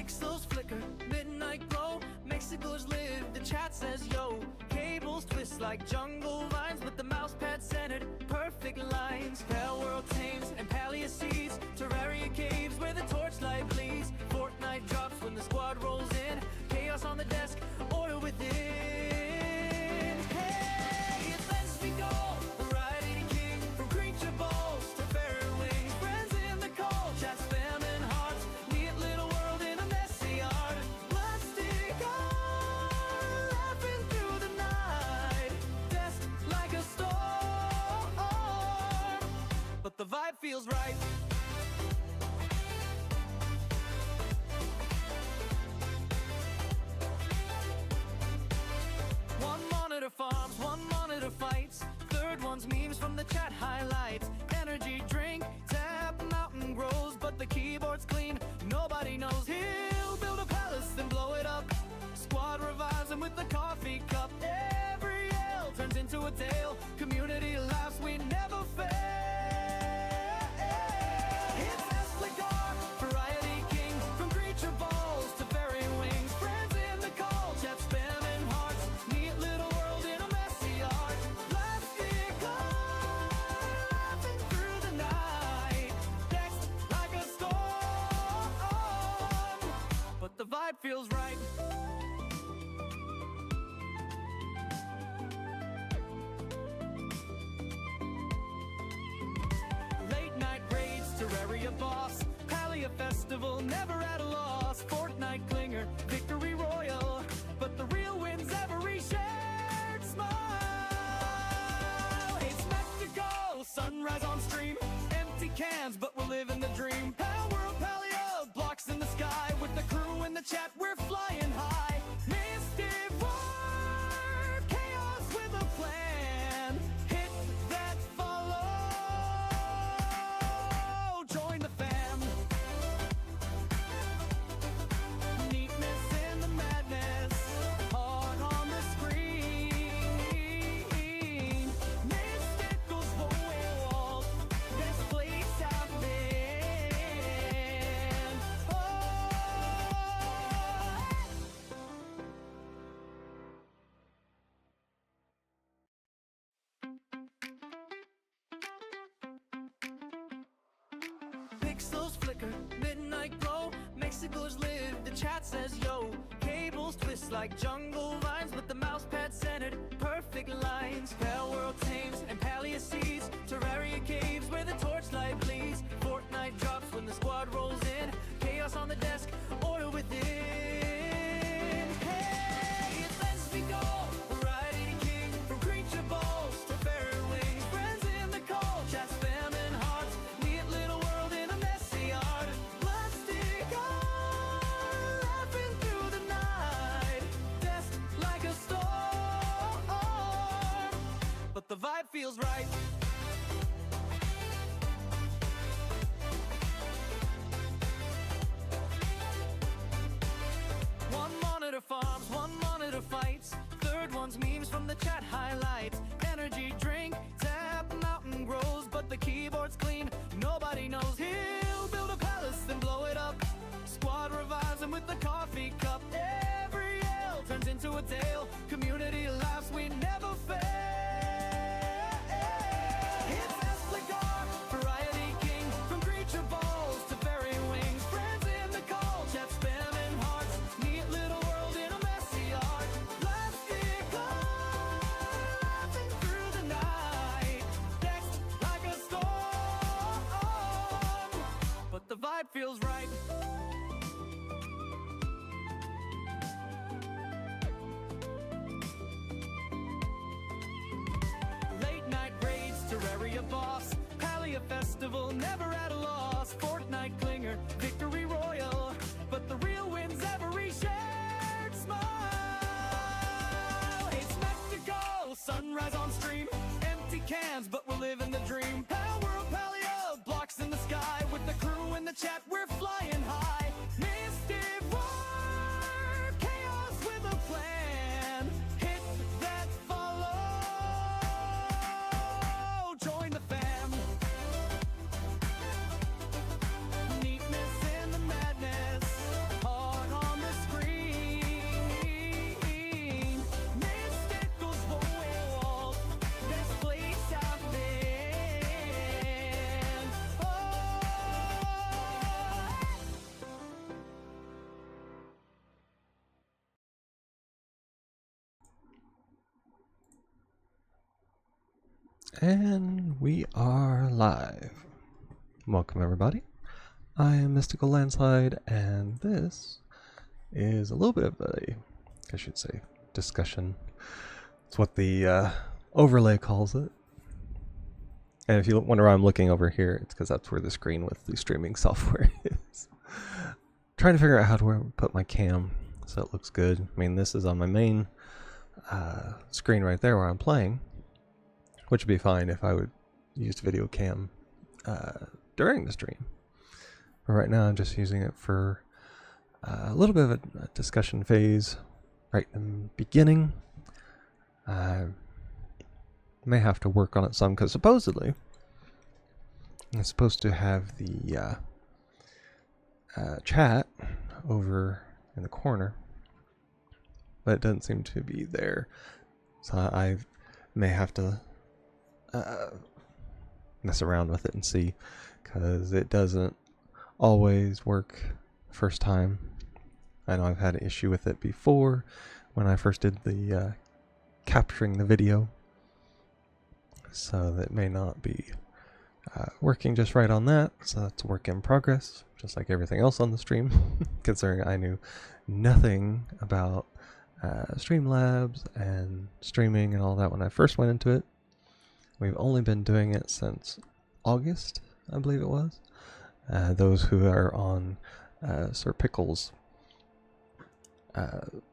Pixels flicker, midnight glow, Mexico's live, the chat says yo. Cables twist like jungle vines, with the mouse pad centered, perfect lines. Pale world tames and paleo seeds, Terraria caves where the torchlight bleeds. Fortnite drops when the squad rolls in, chaos on the desk, order within. Hey, it's Let's Be Go, variety king, from creature balls to fairy wings. Friends in the cold, chat spamming hearts, neat little world in a messy art. Plastic art, laughing through the night, desk like a storm, but the vibe feels right. Farms, one monitor fights, third one's memes from the chat highlights. Energy drink, tap, mountain grows, but the keyboard's clean, nobody knows. He'll build a palace, then blow it up. Squad revives him with the coffee cup. Every yell turns into a tale, community laughs, we never fail. It's Espligar, variety king, from creature balls to fairy wings. Friends in the cold, chat spamming hearts, neat little the vibe feels right. Late night raids, Terraria boss, Palia festival, never at a loss. Fortnite clinger, victory royal, but the real win's every shared smile. Hey, spectacle, sunrise on stream, empty cans, but we're living the dream. Power of Palia, blocks in the sky, with the crew in the chat, we're flying high. Mystic war, chaos with a plan, hit that follow, join the fam. Neatness in the madness, heart on the screen. Mystical's world, best place out there. Pixels flicker, midnight glow, Mexico's live, the chat says yo. Cables twist like jungle vines, with the mouse pad centered, perfect lines. Pale world tames and paleo seeds, Terraria caves where the torchlight bleeds. Fortnite drops when the squad rolls in, chaos on the desk, order within. Hey, it's Let's Be Go, variety king, from creature balls to fairy wings. Friends in the cold, chat spamming hearts, neat little world in a messy art. Plastic art, laughing through the night, desk like a storm, but the vibe feels right. One monitor farms, one monitor fights, third one's memes from the chat highlights. Energy drink, tap, mountain grows, but the keyboard's clean, nobody knows. He'll build a palace, then blow it up. Squad revives him with the coffee cup. Every yell turns into a tale, community laughs, we never fail. It's Espligar, variety king, from creature balls to fairy wings. Friends in the cold, chat spamming hearts, neat little world in a messy art. Plastic art, laughing through the night, next like a storm, but the vibe feels right. Terraria boss, Palia festival, never at a loss. Fortnite clinger, victory royal, but the real win's every shared smile. Hey, spectacle, sunrise on stream, empty cans, but we're living the dream. Power of Palia, blocks in the sky, with the crew in the chat, we're flying high. Mystic war, chaos with a plan, hit that follow, join the fam. Neatness in the madness, heart And we are live. Welcome everybody. I am Mystical Landslide, and this is a little bit of a, I should say, discussion. It's what the overlay calls it. And if you wonder why I'm looking over here, it's because that's where the screen with the streaming software is. Trying to figure out how to put my cam so it looks good. I mean, this is on my main screen right there where I'm playing, which would be fine if I would use video cam during the stream. But right now I'm just using it for a little bit of a discussion phase right in the beginning. I may have to work on it some because supposedly I'm supposed to have the chat over in the corner, but it doesn't seem to be there. So I may have to mess around with it and see, because it doesn't always work first time. I know I've had an issue with it before when I first did the capturing the video, so that may not be working just right on that. So that's a work in progress, just like everything else on the stream. Considering I knew nothing about Streamlabs and streaming and all that when I first went into it. We've only been doing it since August, I believe it was. Those who are on Sir Pickle's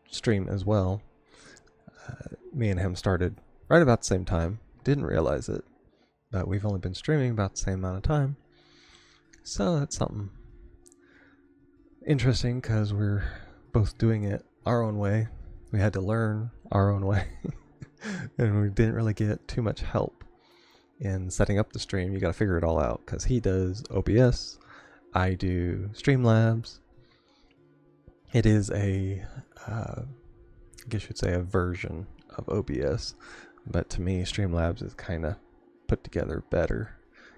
stream as well, me and him started right about the same time. Didn't realize it, but we've only been streaming about the same amount of time. So that's something interesting, because we're both doing it our own way. We had to learn our own way, and we didn't really get too much help in setting up the stream. You got to figure it all out, because he does OBS, I do Streamlabs. It is a, I guess you'd say, a version of OBS, but to me, Streamlabs is kind of put together better,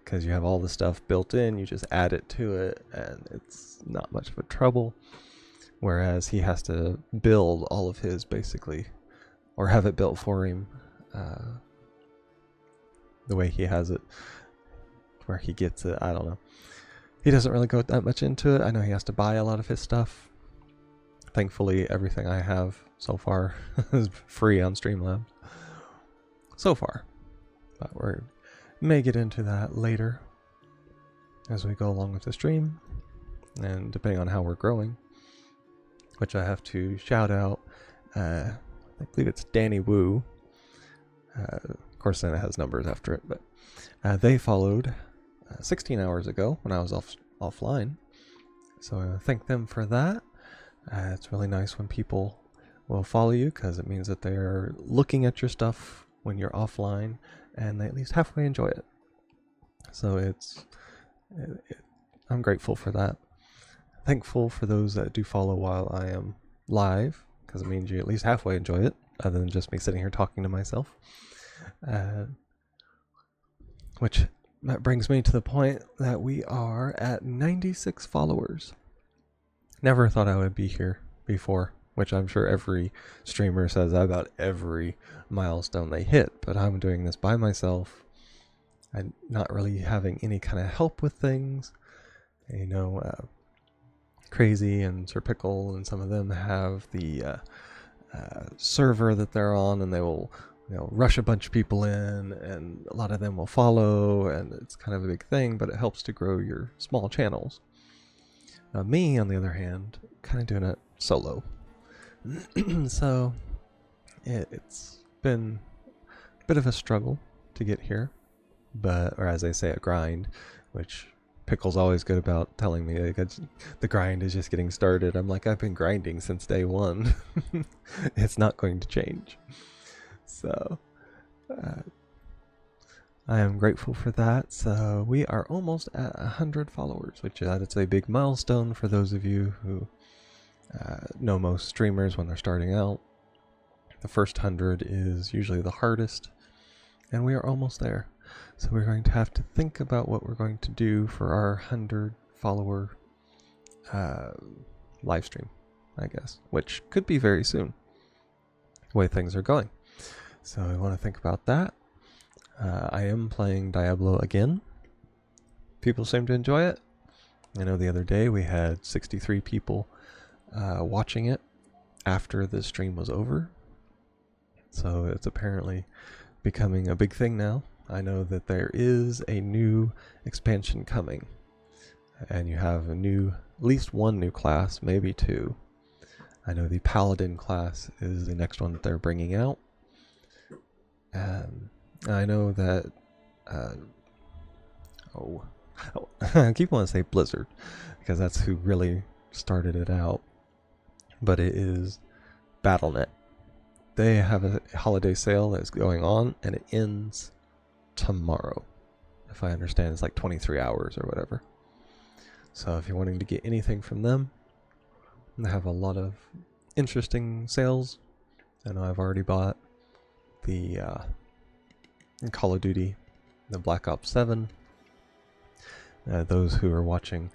because you have all the stuff built in. You just add it to it, and it's not much of a trouble. Whereas he has to build all of his, basically, or have it built for him. The way he has it, where he gets it, I don't know. He doesn't really go that much into it. I know he has to buy a lot of his stuff. Thankfully, everything I have so far is free on Streamlabs. So far. But we may get into that later as we go along with the stream, and depending on how we're growing, which I have to shout out, I believe it's Danny Wu. Of course, then it has numbers after it, but they followed 16 hours ago when I was offline. So I thank them for that. It's really nice when people will follow you, because it means that they're looking at your stuff when you're offline, and they at least halfway enjoy it. So I'm grateful for that. Thankful for those that do follow while I am live, because it means you at least halfway enjoy it, other than just me sitting here talking to myself. Which that brings me to the point that we are at 96 followers. Never thought I would be here before, which I'm sure every streamer says about every milestone they hit, but I'm doing this by myself. I'm not really having any kind of help with things. You know, Crazy and Sir Pickle and some of them have the server that they're on, and they will, rush a bunch of people in, and a lot of them will follow, and it's kind of a big thing, but it helps to grow your small channels. Me, on the other hand, kind of doing it solo. So it's been a bit of a struggle to get here, or as they say, a grind, which Pickle's always good about telling me, like, the grind is just getting started. I'm like, I've been grinding since day one. It's not going to change. So I am grateful for that. So we are almost at 100 followers, which is a big milestone for those of you who know most streamers when they're starting out. The first 100 is usually the hardest, and we are almost there. So we're going to have to think about what we're going to do for our 100 follower live stream, I guess, which could be very soon, the way things are going. So I want to think about that. I am playing Diablo again. People seem to enjoy it. I know the other day we had 63 people watching it after the stream was over. So it's apparently becoming a big thing now. I know that there is a new expansion coming. And you have at least one new class, maybe two. I know the Paladin class is the next one that they're bringing out. I know that... I keep wanting to say Blizzard, because that's who really started it out. But it is Battle.net. They have a holiday sale that's going on, and it ends tomorrow. If I understand, it's like 23 hours or whatever. So if you're wanting to get anything from them, they have a lot of interesting sales. I know I've already bought the Call of Duty, the Black Ops 7. Those who are watching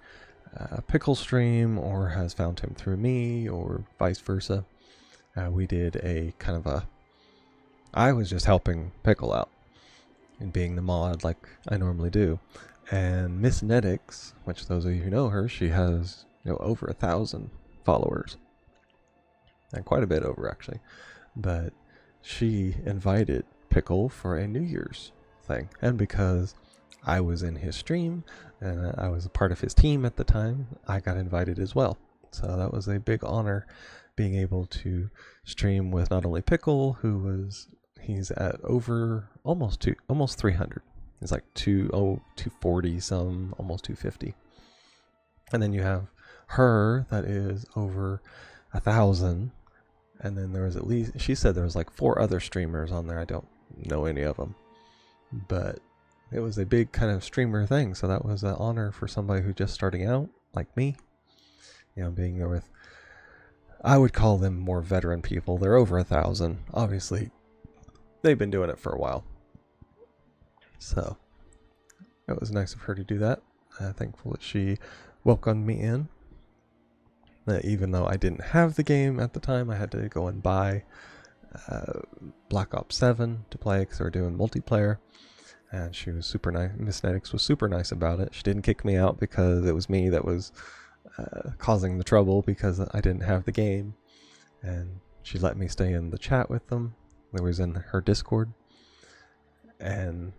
Pickle stream or has found him through me or vice versa, we did a kind of a... I was just helping Pickle out and being the mod like I normally do. And Miss Netix, which those of you who know her, she has over 1,000 followers. And quite a bit over, actually. But she invited Pickle for a New Year's thing. And because I was in his stream, and I was a part of his team at the time, I got invited as well. So that was a big honor, being able to stream with not only Pickle, he's at over almost 300. It's like 240 some, almost 250. And then you have her that is over 1,000. And then there was she said there was like 4 other streamers on there. I don't know any of them. But it was a big kind of streamer thing. So that was an honor for somebody who's just starting out, like me. Being there with, I would call them more veteran people. They're over 1,000. Obviously, they've been doing it for a while. So it was nice of her to do that. Thankful that she welcomed me in. Even though I didn't have the game at the time, I had to go and buy Black Ops 7 to play because they were doing multiplayer. And she was super nice. Miss Netix was super nice about it. She didn't kick me out because it was me that was causing the trouble because I didn't have the game. And she let me stay in the chat with them. It was in her Discord. And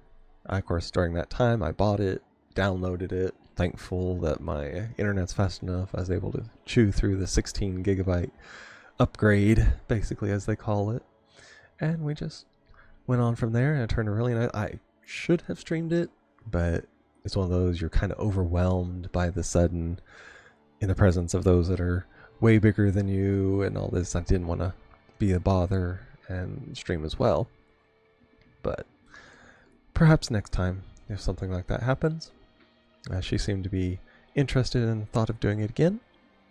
of course, during that time, I bought it, downloaded it. Thankful that my internet's fast enough. I was able to chew through the 16 gigabyte upgrade, basically, as they call it. And we just went on from there, and it turned really nice. I should have streamed it, but it's one of those you're kind of overwhelmed by the sudden, in the presence of those that are way bigger than you and all this. I didn't want to be a bother and stream as well. But perhaps next time, if something like that happens. She seemed to be interested in the thought of doing it again.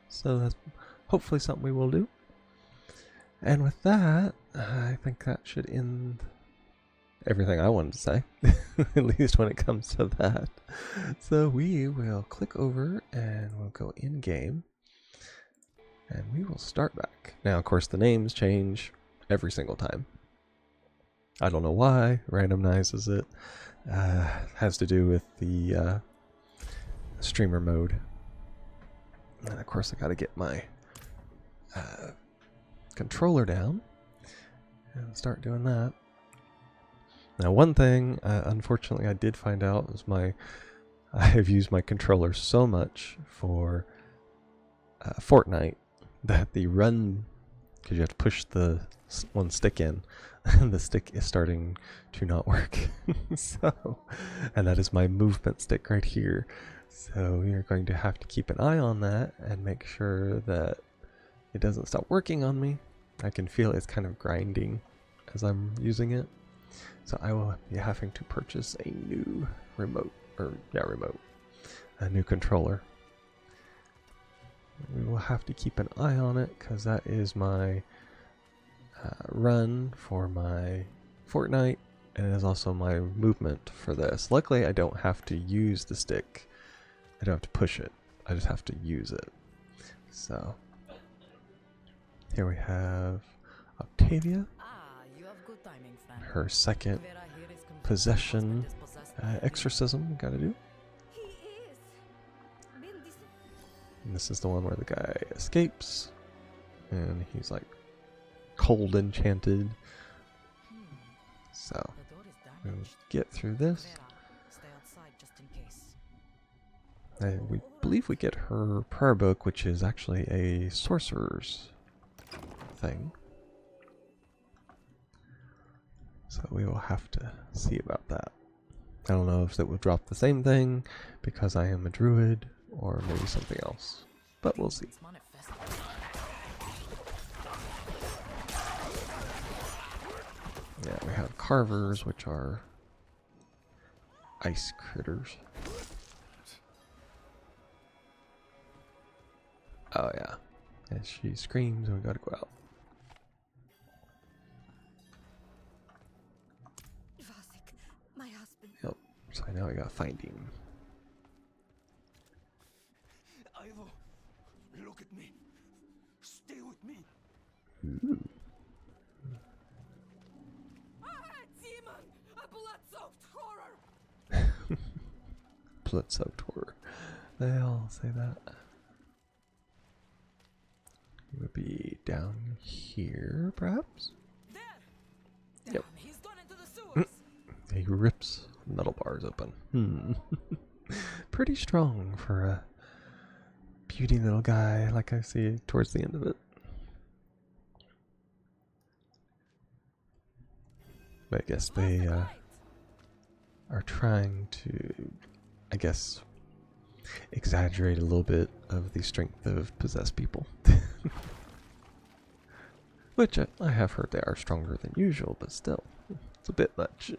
So that's hopefully something we will do. And with that, I think that should end everything I wanted to say. At least when it comes to that. So we will click over and we'll go in game. And we will start back. Now, of course, the names change every single time. I don't know why. Randomizes it. Has to do with the streamer mode. And of course I gotta get my controller down and start doing that. Now one thing unfortunately I did find out was I have used my controller so much for Fortnite that the run, because you have to push the one stick in, and the stick is starting to not work. And that is my movement stick right here. So we are going to have to keep an eye on that and make sure that it doesn't stop working on me. I can feel it's kind of grinding as I'm using it. So I will be having to purchase a new a new controller. We will have to keep an eye on it because that is my run for my Fortnite, and it is also my movement for this. Luckily, I don't have to use the stick. I don't have to push it. I just have to use it. So here we have Octavia. You have good timing, Stan. Her second Vera here is possession, exorcism. Gotta do. He is. And this is the one where the guy escapes, and he's like cold enchanted. So we'll get through this. And we believe we get her prayer book, which is actually a sorcerer's thing. So we will have to see about that. I don't know if it will drop the same thing because I am a druid, or maybe something else. But we'll see. Yeah, we have carvers, which are ice critters. Oh yeah. As she screams, we gotta go out. Vasek, my husband. Yep. So now we gotta find him. Ivo, look at me. Stay with me. Ooh. Demon! A blood-soaked horror! Blood-soaked horror. They all say that. It would be down here, perhaps? There! Yep. He's gone into the sewers! He rips metal bars open. Pretty strong for a beauty little guy like I see towards the end of it. But I guess they are trying to, I guess, exaggerate a little bit of the strength of possessed people. Which I have heard they are stronger than usual, but still, it's a bit much.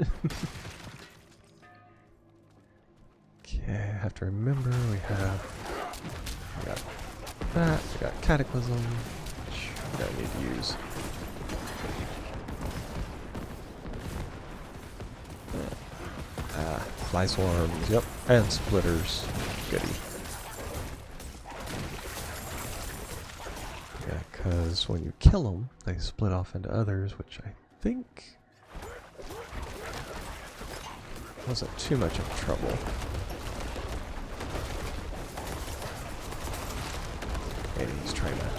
Okay, I have to remember we got that, we got Cataclysm, which we don't need to use. Fly swarms, yep, and splitters, goody. Yeah, because when you kill them, they split off into others, which I think wasn't too much of trouble. And he's trying to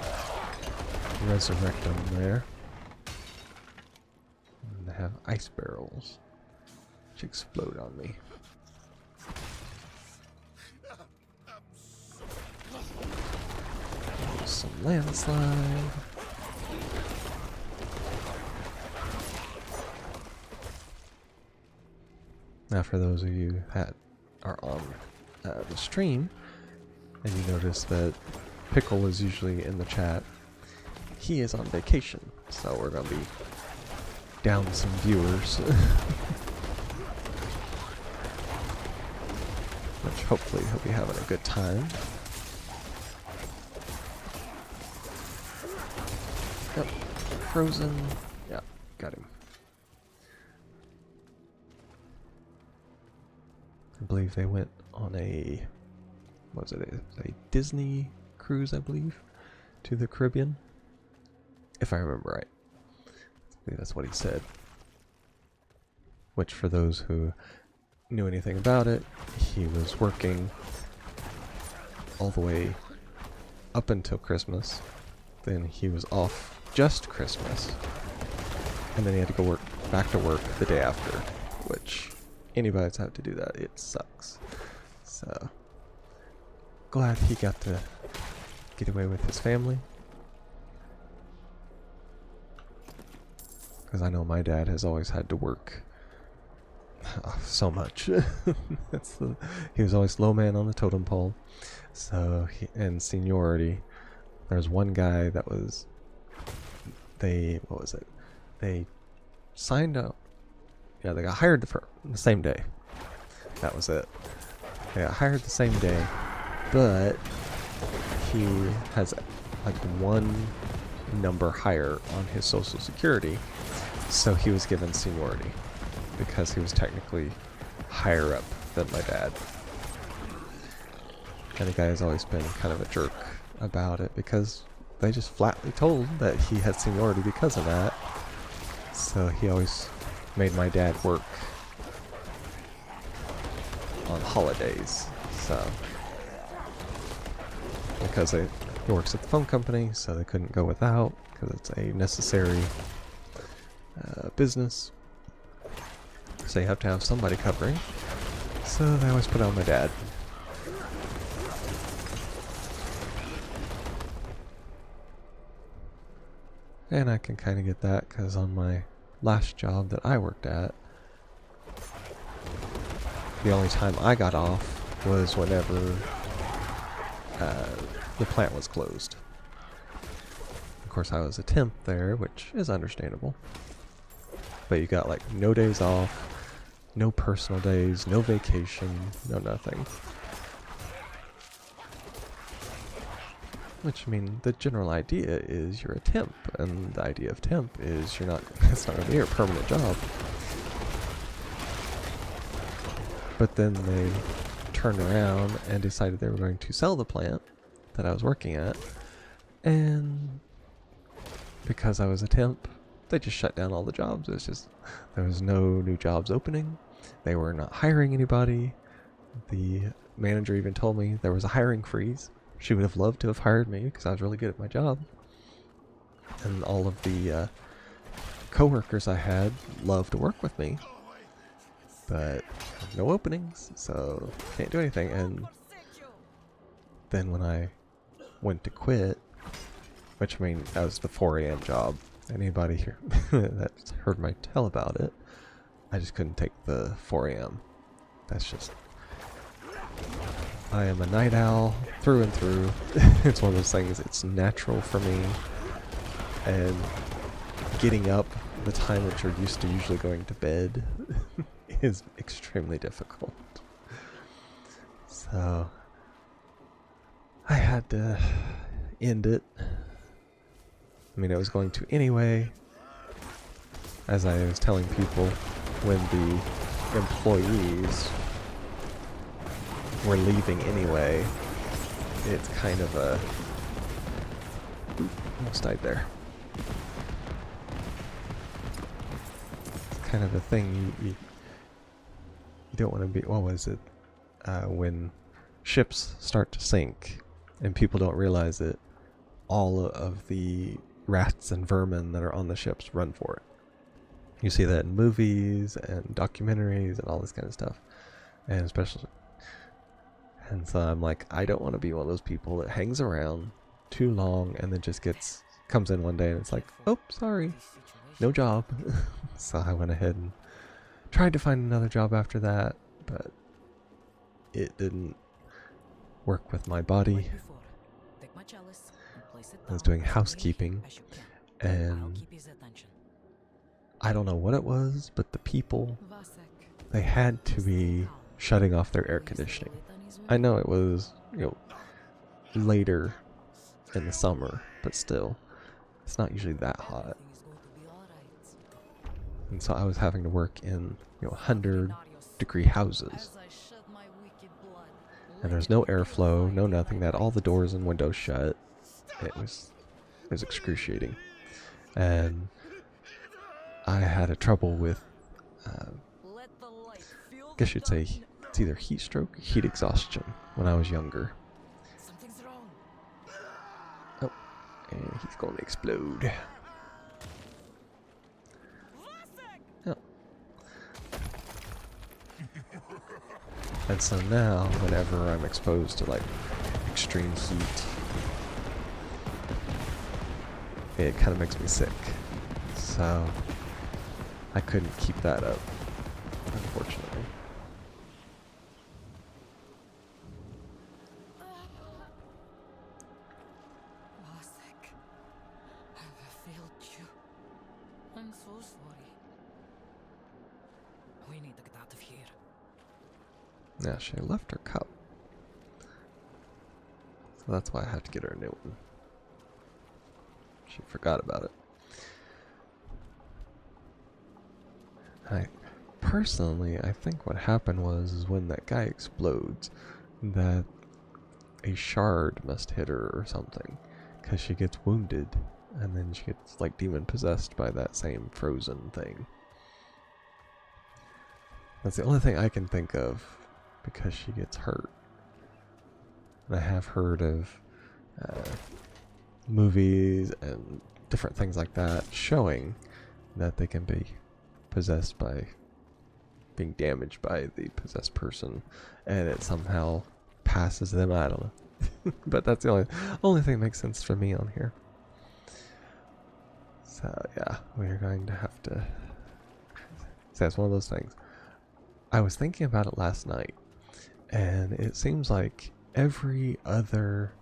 resurrect them there. And they have ice barrels, which explode on me. Some landslide. Now, for those of you that are on the stream, and you notice that Pickle is usually in the chat, he is on vacation, so we're gonna be down some viewers. Which hopefully he'll be having a good time. Yep, frozen. Yeah, got him. I believe they went on a, what was it, a Disney cruise, I believe, to the Caribbean, if I remember right. I believe that's what he said. Which, for those who knew anything about it, he was working all the way up until Christmas. Then he was off just Christmas, and then he had to go back to work the day after, which anybody that's had to do that, it sucks. So glad he got to get away with his family, because I know my dad has always had to work so much. He was always low man on the totem pole. So and seniority, there's one guy that was, they signed up, yeah, they got hired the same day. That was it. They got hired the same day, but he has like one number higher on his social security, so he was given seniority because he was technically higher up than my dad. And the guy has always been kind of a jerk about it because they just flatly told that he had seniority because of that. So he always made my dad work on holidays. So because he works at the phone company, so they couldn't go without because it's a necessary business. So you have to have somebody covering. So they always put on my dad. And I can kind of get that because on my last job that I worked at, the only time I got off was whenever the plant was closed. Of course, I was a temp there, which is understandable. But you got like no days off, no personal days, no vacation, no nothing. Which, I mean, the general idea is you're a temp, and the idea of temp is you're not, it's not going to be your permanent job. But then they turned around and decided they were going to sell the plant that I was working at, and because I was a temp, they just shut down all the jobs. It's just, there was no new jobs opening. They were not hiring anybody. The manager even told me there was a hiring freeze. She would have loved to have hired me because I was really good at my job. And all of the co-workers I had loved to work with me. But no openings, so can't do anything. And then when I went to quit, which, I mean, that was the 4 a.m. job. Anybody here that's heard my tell about it, I just couldn't take the 4 a.m. That's just... I am a night owl through and through. It's one of those things, it's natural for me. And getting up the time that you're used to usually going to bed is extremely difficult. So I had to end it. I mean, I was going to anyway. As I was telling people, when the employees were leaving anyway, it's kind of a... Oop, almost died there. It's kind of a thing you don't want to be... What was it? When ships start to sink and people don't realize it, all of the rats and vermin that are on the ships run for it. You see that in movies and documentaries and all this kind of stuff. And especially... And so I'm like, I don't want to be one of those people that hangs around too long and then just comes in one day and it's like, oh, sorry, no job. So I went ahead and tried to find another job after that, but it didn't work with my body. I was doing housekeeping, and I don't know what it was, but the people, they had to be shutting off their air conditioning. I know it was, later in the summer, but still, it's not usually that hot. And so I was having to work in, 100-degree houses. And there's no airflow, no nothing, that all the doors and windows shut. It was excruciating. And I had a trouble with, I guess you'd say, it's either heat stroke or heat exhaustion when I was younger. Oh, and he's going to explode. Oh. And so now, whenever I'm exposed to like extreme heat, it kind of makes me sick. So I couldn't keep that up, unfortunately. I'm so sorry. We need to get out of here. Yeah, she left her cup. So that's why I have to get her a new one. She forgot about it. Personally, I think what happened is when that guy explodes, that a shard must hit her or something, because she gets wounded, and then she gets like demon possessed by that same frozen thing. That's the only thing I can think of because she gets hurt. And I have heard of movies and different things like that showing that they can be possessed by being damaged by the possessed person, and it somehow passes them. I don't know. But that's the only thing that makes sense for me on here. So yeah, we're going to have to. So that's one of those things. I was thinking about it last night, and it seems like every other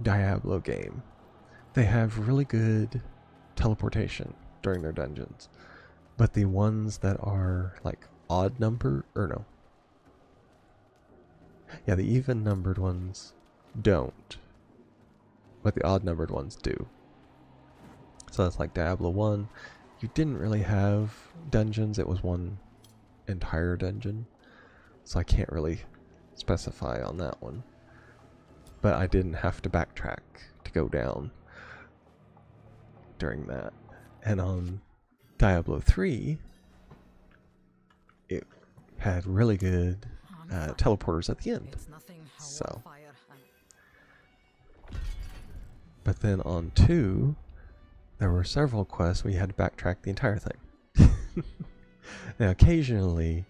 Diablo game, they have really good teleportation during their dungeons, but the ones that are like odd number, or no, yeah, the even numbered ones don't, but the odd numbered ones do. So that's like Diablo 1. You didn't really have dungeons, it was one entire dungeon. So I can't really specify on that one. But I didn't have to backtrack to go down during that. And on Diablo 3, it had really good teleporters at the end. It's nothing how So. fire and But then on 2, there were several quests where you had to backtrack the entire thing. Now, occasionally,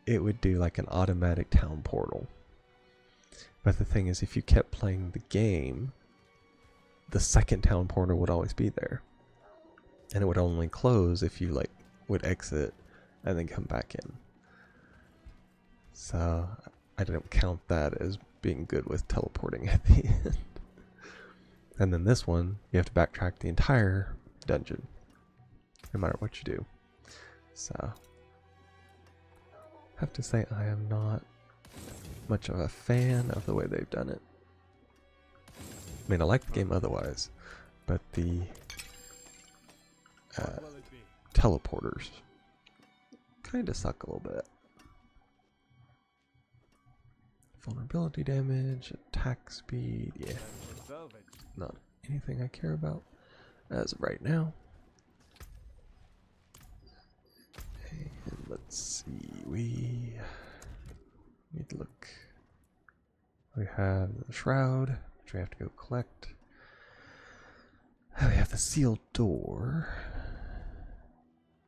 it would do like an automatic town portal. But the thing is, if you kept playing the game, the second town portal would always be there. And it would only close if you like would exit and then come back in. So I didn't count that as being good with teleporting at the end. And then this one, you have to backtrack the entire dungeon, no matter what you do. So, I have to say I am not much of a fan of the way they've done it. I mean, I like the game otherwise, but the teleporters kind of suck a little bit. Vulnerability damage, attack speed, yeah. Not anything I care about as of right now. And let's see, we need to look. We have the shroud, which we have to go collect. We have the sealed door.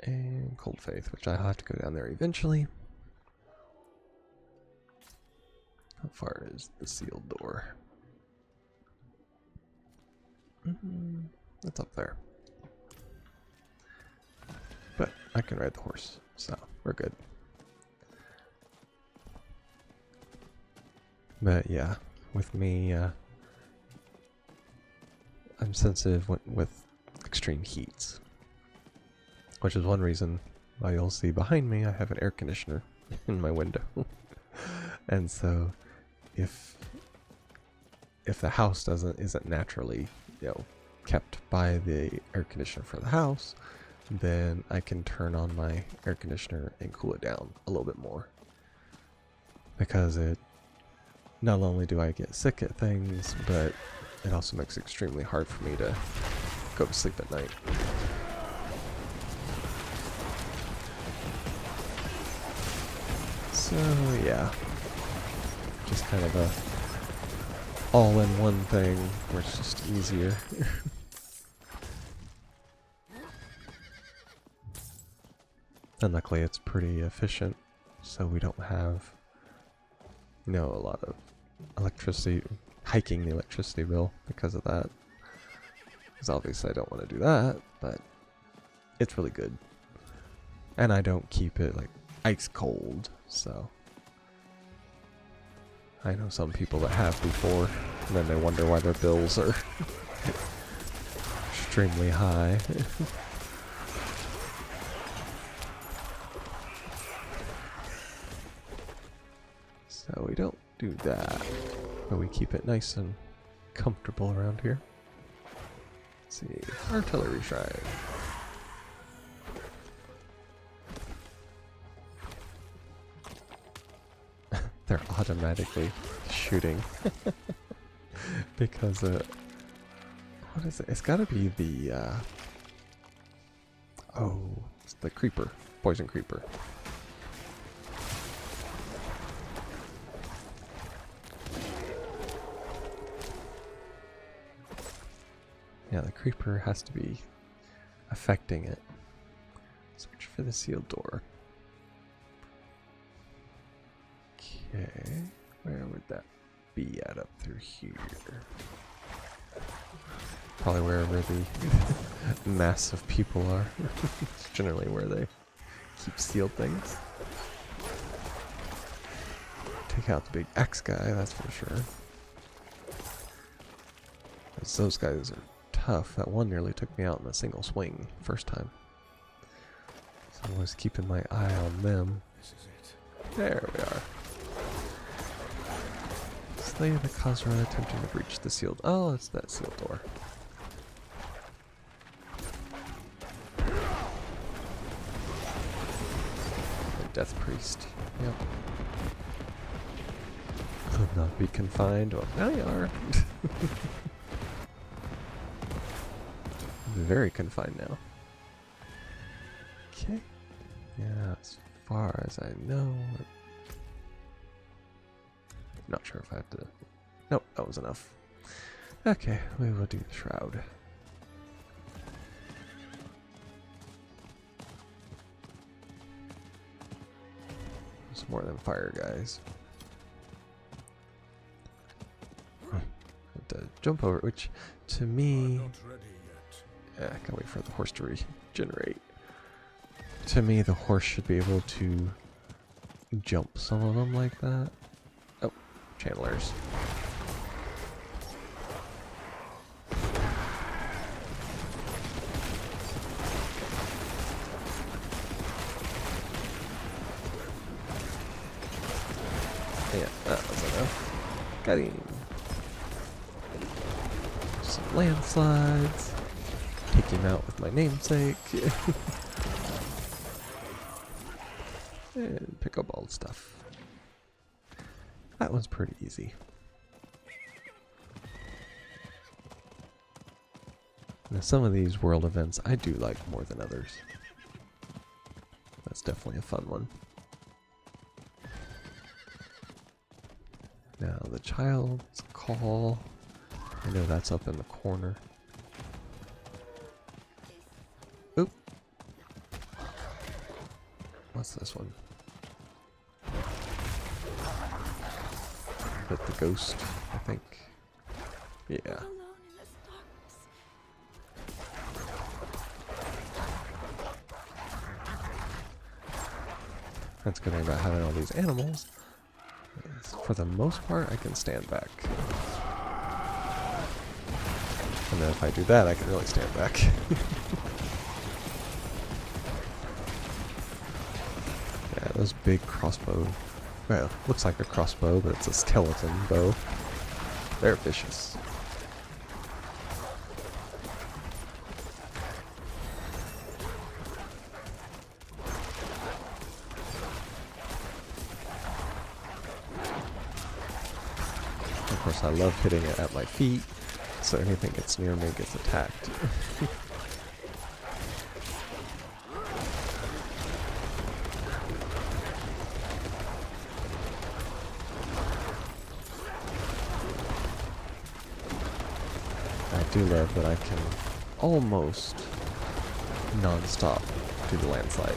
And Cold Faith, which I'll have to go down there eventually. How far is the sealed door? It's up there. But I can ride the horse, so we're good. But yeah, with me, I'm sensitive with extreme heats. Which is one reason why you'll see behind me I have an air conditioner in my window. And so if the house isn't naturally, kept by the air conditioner for the house, then I can turn on my air conditioner and cool it down a little bit more. Because it not only do I get sick at things, but it also makes it extremely hard for me to go to sleep at night. So yeah, just kind of a all-in-one thing where it's just easier. And luckily it's pretty efficient, so we don't have, a lot of electricity, hiking the electricity bill because of that. Because obviously I don't want to do that, but it's really good. And I don't keep it like ice cold, so I know some people that have before, and then they wonder why their bills are extremely high. So we don't do that, but we keep it nice and comfortable around here. Let's see, artillery shrine. They're automatically shooting because what is it? It's gotta be the it's the creeper, poison creeper. Yeah, the creeper has to be affecting it. Search for the sealed door. Okay, where would that be at up through here? Probably wherever the mass of people are. It's generally where they keep sealed things. Take out the big axe guy, that's for sure. 'Cause those guys are tough. That one nearly took me out in a single swing first time. So I was keeping my eye on them. This is it. There we are. Slay the Khazra attempting to breach the sealed. Oh, it's that sealed door. The Death Priest. Yep. Could not be confined. Well, now you are. Very confined now. Okay. Yeah, as far as I know. Not sure if I have to. Nope, that was enough. Okay, we will do the shroud. There's more than fire guys. Have to jump over, which to me. Not ready yet. Yeah, I can't wait for the horse to regenerate. To me, the horse should be able to jump some of them like that. Oh, channelers. Yeah, that was enough. Got him. Some landslides. Take him out with my namesake. And pick up all the stuff. That one's pretty easy. Now some of these world events I do like more than others. That's definitely a fun one. Now the child's call. I know that's up in the corner. Oop. What's this one? But the ghost, I think. Yeah. Alone in this darkness. That's good thing about having all these animals. Is for the most part, I can stand back. And then if I do that, I can really stand back. Yeah, those big crossbow. Well, looks like a crossbow, but it's a skeleton bow. They're vicious. Of course, I love hitting it at my feet, so anything that's near me gets attacked. I do love that I can almost non-stop do the landslide.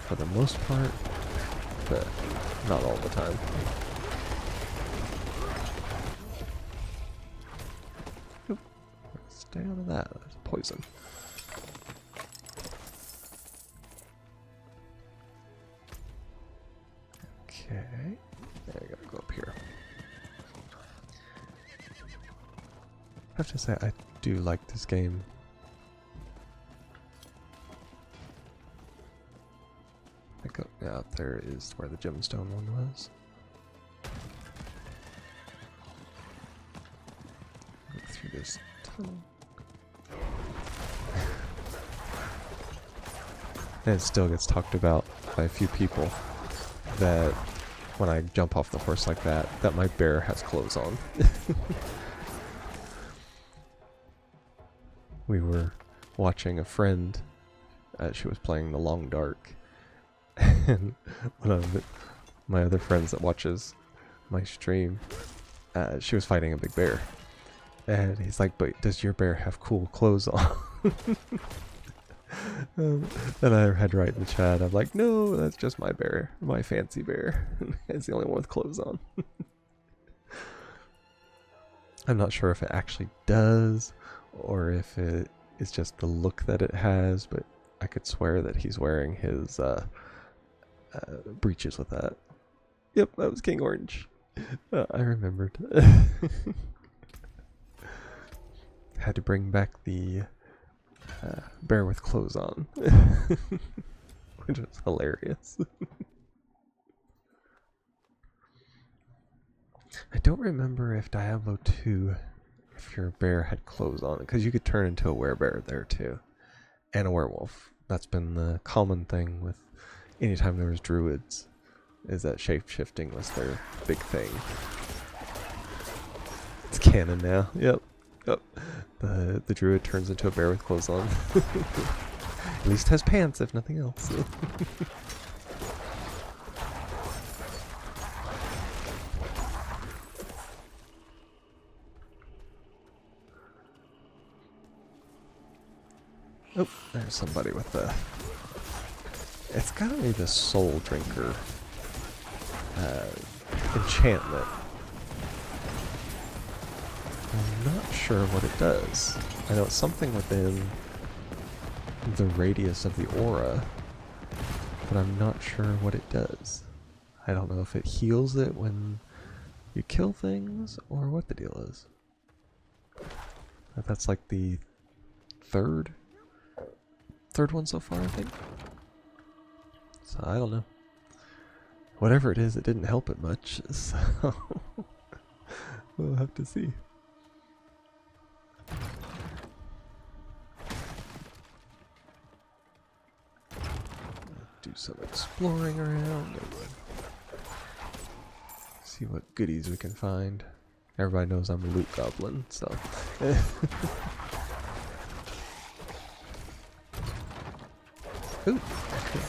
For the most part, but not all the time. Oop. Stay out of that. That's poison. Okay. There, I gotta go up here. I have to say, I do like this game. Out there is where the gemstone one was. Look through this tunnel. And it still gets talked about by a few people that when I jump off the horse like that, that my bear has clothes on. We were watching a friend. She was playing the Long Dark. And one of my other friends that watches my stream, she was fighting a big bear. And he's like, but does your bear have cool clothes on? And I had to write in the chat, I'm like, no, that's just my bear, my fancy bear. It's the only one with clothes on. I'm not sure if it actually does, or if it is just the look that it has, but I could swear that he's wearing his breeches with that. Yep, that was King Orange. I remembered. Had to bring back the bear with clothes on, which was hilarious. I don't remember if Diablo 2, if your bear had clothes on it, because you could turn into a werebear there too, and a werewolf. That's been the common thing with anytime there was druids, is that shape-shifting was their big thing. It's canon now. Yep. Yep. The druid turns into a bear with clothes on. At least has pants, if nothing else. Oh, there's somebody with the... It's gotta be the soul drinker enchantment. I'm not sure what it does. I know it's something within the radius of the aura, but I'm not sure what it does. I don't know if it heals it when you kill things, or what the deal is. That's like the third one so far, I think. So I don't know. Whatever it is, it didn't help it much, so we'll have to see. Do some exploring around and see what goodies we can find. Everybody knows I'm a loot goblin, so. Ooh, okay.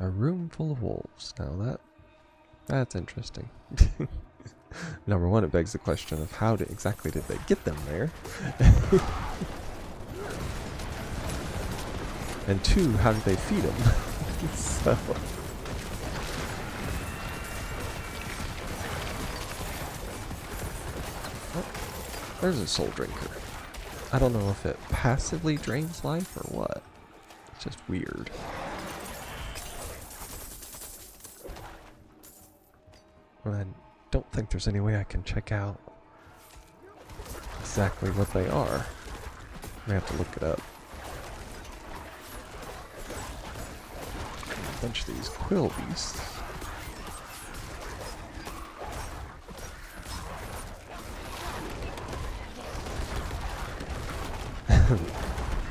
A room full of wolves. Now that's interesting. Number one, it begs the question of how exactly did they get them there? And two, how did they feed them? So. Oh, there's a soul drinker. I don't know if it passively drains life or what. It's just weird. Well, I don't think there's any way I can check out exactly what they are. I have to look it up. A bunch of these quill beasts.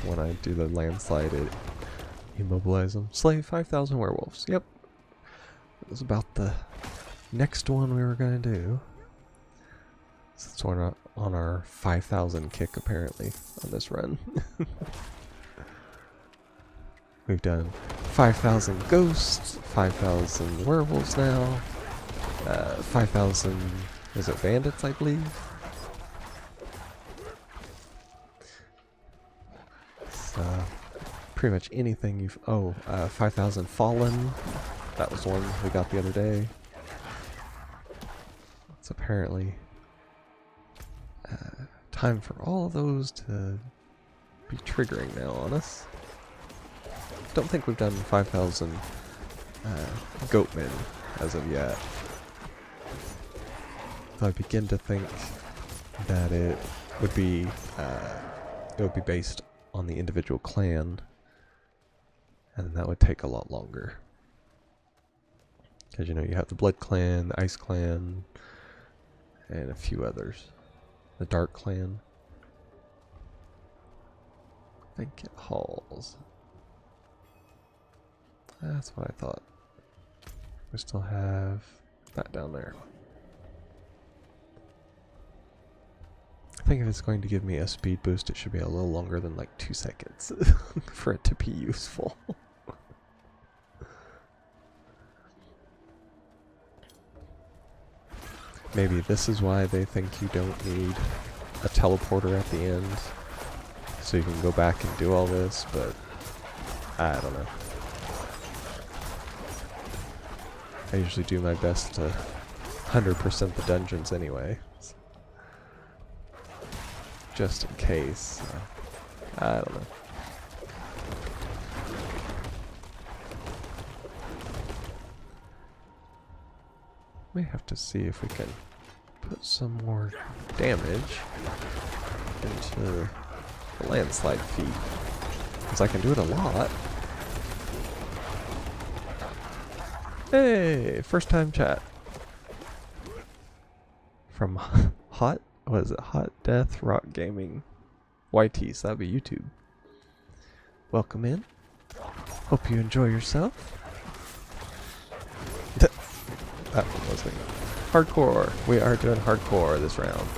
When I do the landslide, it immobilize them. Slay 5,000 werewolves. Yep. It was about the next one we were going to do. Since we're on our 5,000 kick, apparently, on this run. We've done 5,000 ghosts, 5,000 werewolves now, 5,000, is it bandits, I believe? So, pretty much anything you've... Oh, 5,000 fallen. That was one we got the other day. It's apparently time for all of those to be triggering now on us. Don't think we've done 5,000 goatmen as of yet. So I begin to think that it would be based on the individual clan, and that would take a lot longer. Because, you know, you have the Blood Clan, the Ice Clan, and a few others. The Dark Clan. Vacant halls. That's what I thought. We still have that down there. think if it's going to give me a speed boost, it should be a little longer than like 2 seconds for it to be useful. Maybe this is why they think you don't need a teleporter at the end, so you can go back and do all this, but I don't know. I usually do my best to 100% the dungeons anyway, so just in case. I don't know. May have to see if we can put some more damage into the landslide feat, because I can do it a lot. Hey, first time chat from Hot, what is it? Hot Death Rock Gaming YT, so that'd be YouTube. Welcome in. Hope you enjoy yourself. That one wasn't hardcore. We are doing hardcore this round.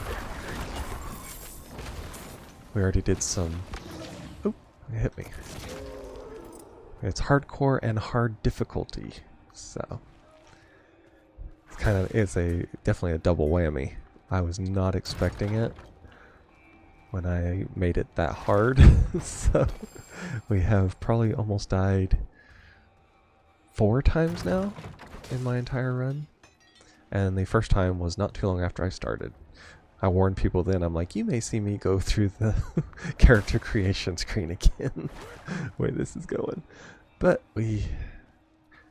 We already did some. Oh, it hit me. It's hardcore and hard difficulty, so it's definitely a double whammy. I was not expecting it when I made it that hard. So we have probably almost died 4 times now in my entire run, and the first time was not too long after I started. I warned people then, I'm like, you may see me go through the character creation screen again. Way this is going. But we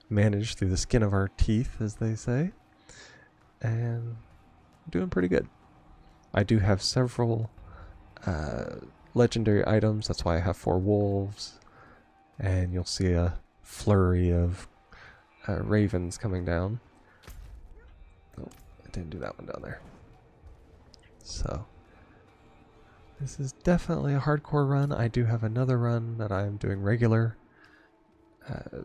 managed through the skin of our teeth, as they say, and doing pretty good. I do have several legendary items, that's why I have 4 wolves, and you'll see a flurry of ravens coming down. Oh, I didn't do that one down there. So this is definitely a hardcore run. I do have another run that I'm doing regular. I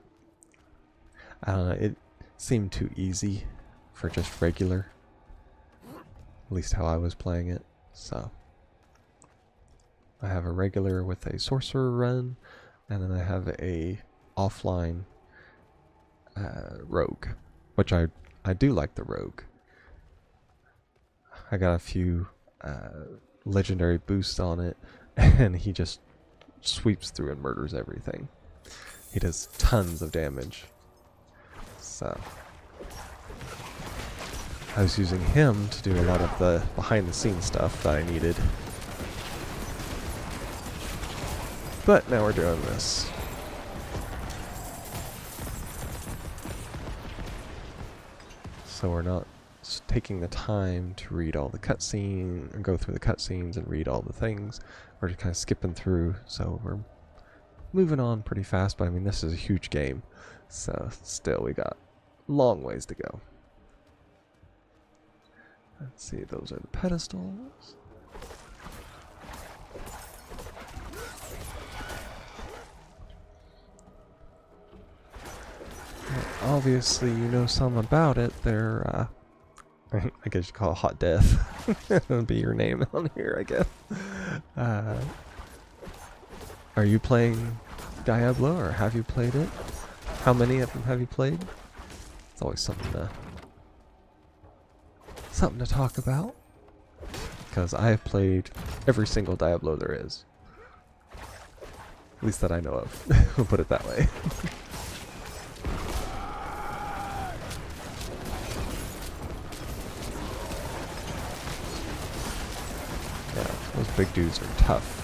don't know, it seemed too easy for just regular, at least how I was playing it. So I have a regular with a sorcerer run, and then I have a offline rogue, which I do like the rogue. I got a few legendary boosts on it, and he just sweeps through and murders everything. He does tons of damage. So I was using him to do a lot of the behind the scenes stuff that I needed. But now we're doing this. So we're not taking the time to read all the cutscenes and go through the cutscenes and read all the things. We're just kind of skipping through, so we're moving on pretty fast. But I mean, this is a huge game, so still we got long ways to go. Let's see, those are the pedestals. Well, obviously, you know some about it. They're, I guess you call it Hot Death. That'll be your name on here, I guess. Are you playing Diablo, or have you played it? How many of them have you played? It's always something to talk about, because I have played every single Diablo there is, at least that I know of. We'll put it that way. Yeah, those big dudes are tough.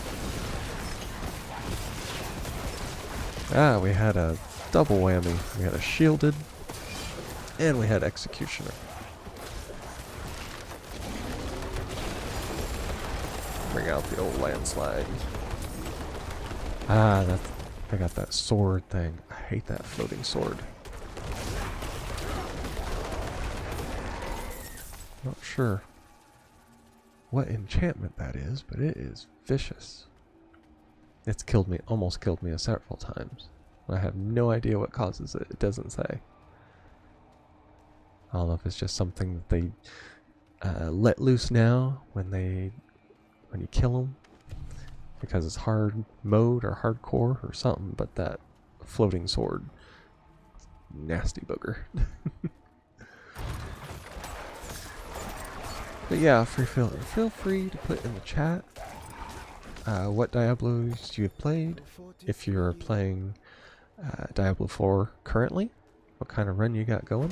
Ah, we had a double whammy. We had a shielded, and we had executioner. Bring out the old landslide. Ah, I got that sword thing. I hate that floating sword. Not sure what enchantment that is, but it is vicious. It's killed me, almost killed me several times. I have no idea what causes it. It doesn't say. I don't know if it's just something that they let loose now when they when you kill them, because it's hard mode or hardcore or something, but that floating sword, nasty booger. But yeah, feel free to put in the chat what Diablos you have played, if you're playing Diablo 4 currently, what kind of run you got going.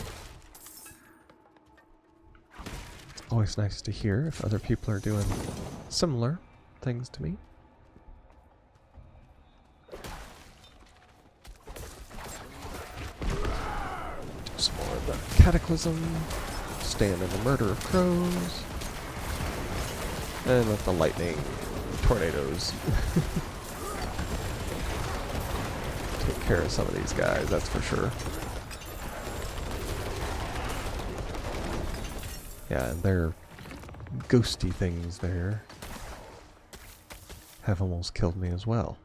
It's always nice to hear if other people are doing similar things to me. Do some more of the Cataclysm, stand in the Murder of Crows, and let the lightning tornadoes take care of some of these guys, that's for sure. Yeah, and their ghosty things there have almost killed me as well.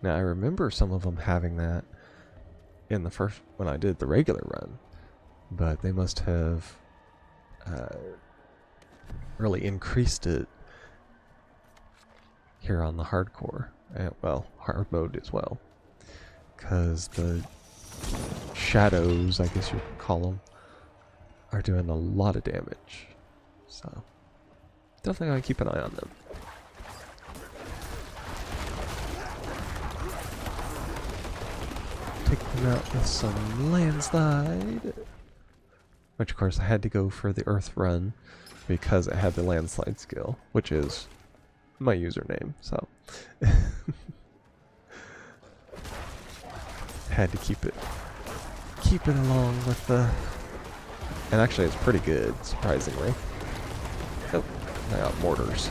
Now I remember some of them having that in the first, when I did the regular run, but they must have really increased it here on the hardcore, well, hard mode as well, because the shadows, I guess you could call them, are doing a lot of damage. So definitely gotta keep an eye on them. Take them out with some landslide, which of course I had to go for the earth run because it had the landslide skill, which is my username, so had to keep it along with the, and actually it's pretty good, surprisingly. Oh, I got mortars.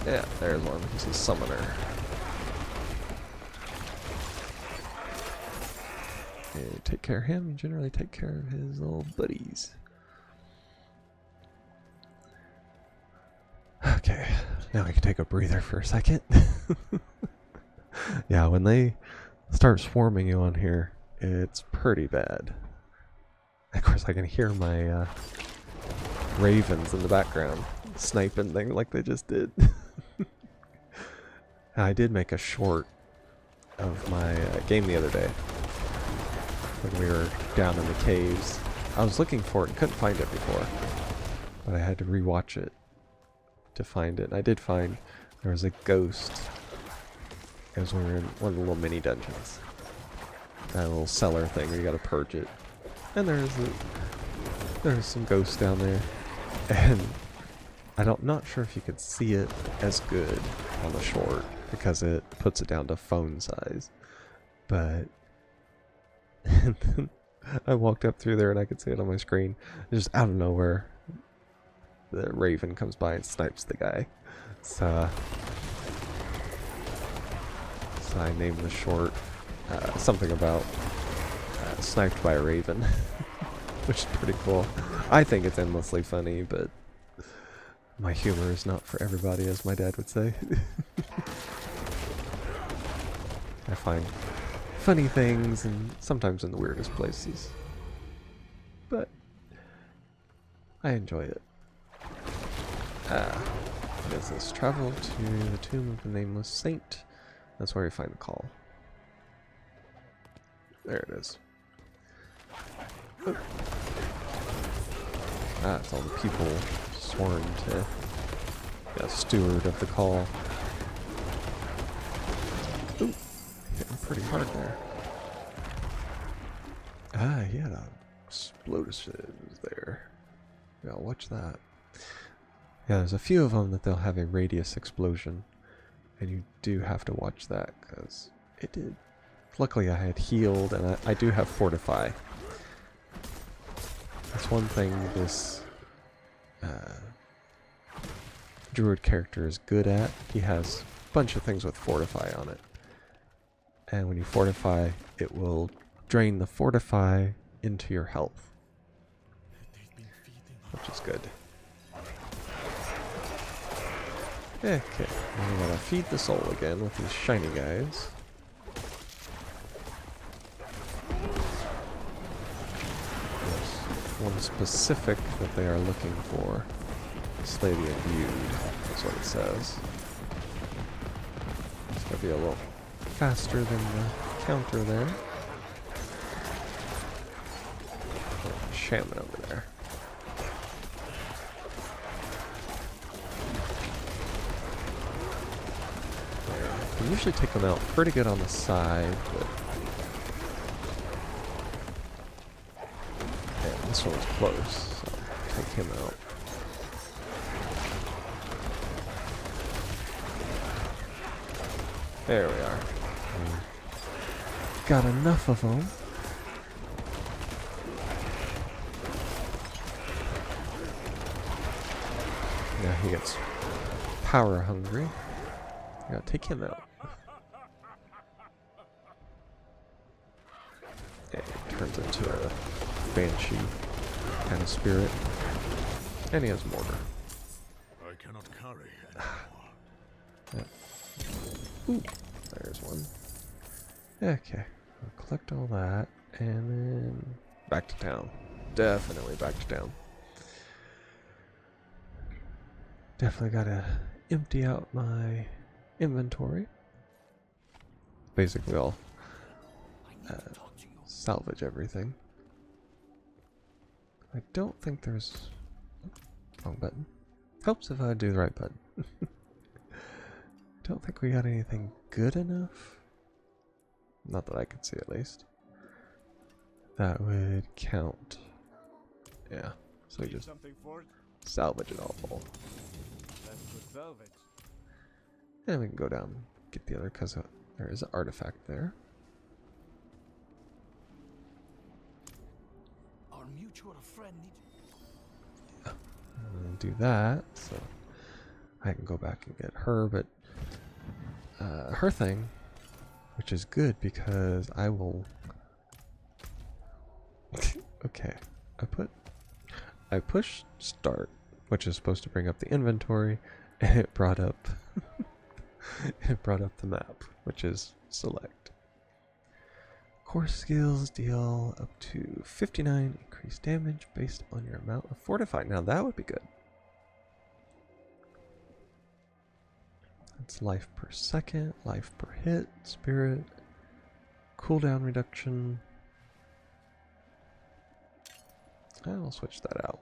Yeah, there's one. He's a summoner. You take care of him, you generally take care of his little buddies. Okay, now we can take a breather for a second. Yeah, when they start swarming you on here, it's pretty bad. Of course, I can hear my ravens in the background sniping thing like they just did. I did make a short of my game the other day when we were down in the caves. I was looking for it and couldn't find it before, but I had to rewatch it to find it. And I did find there was a ghost. It was when we were in one of the little mini dungeons. That little cellar thing where you gotta purge it. And there's some ghosts down there. And not sure if you could see it as good on the short because it puts it down to phone size. But I walked up through there and I could see it on my screen. Just out of nowhere, the raven comes by and snipes the guy. So I named the short something about sniped by a raven, which is pretty cool. I think it's endlessly funny, but my humor is not for everybody, as my dad would say. I find funny things, and sometimes in the weirdest places. But I enjoy it. Business. Travel to the tomb of the nameless saint. That's where you find the call. There it is. Oh. It's all the people sworn to be a steward of the call. Ooh, hitting pretty hard there. He had explosives there. Yeah, watch that. Yeah, there's a few of them that they'll have a radius explosion, and you do have to watch that because it did. Luckily, I had healed, and I do have fortify. That's one thing this druid character is good at. He has a bunch of things with fortify on it, and when you fortify, it will drain the fortify into your health, which is good. Okay, now we gotta feed the soul again with these shiny guys. one specific that they are looking for. Slay the imbued, that's what it says. It's gonna be a little faster than the counter there. Shaman over there. I usually take them out pretty good on the side, but yeah, this one was close, so take him out. There we are. Got enough of them. Now he gets power hungry. Gotta take him out. Yeah, he turns into a banshee kind of spirit. And he has mortar. I cannot carry anymore. Ooh, there's one. Okay, we'll collect all that and then back to town. Definitely back to town. Definitely gotta empty out my inventory. Basically, I'll salvage everything. I don't think there's... Wrong button. Helps if I do the right button. Don't think we got anything good enough. Not that I can see, at least. That would count. Yeah. So we just salvage it all. And we can go down and get the other, because there is an artifact there. Our mutual friend needs... And do that, so I can go back and get her, but her thing, which is good because I will... Okay, I pushed start, which is supposed to bring up the inventory, and it brought up the map, which is select. Core skills deal up to 59 increased damage based on your amount of fortified. Now that would be good. That's life per second, life per hit, spirit, cooldown reduction. I'll switch that out.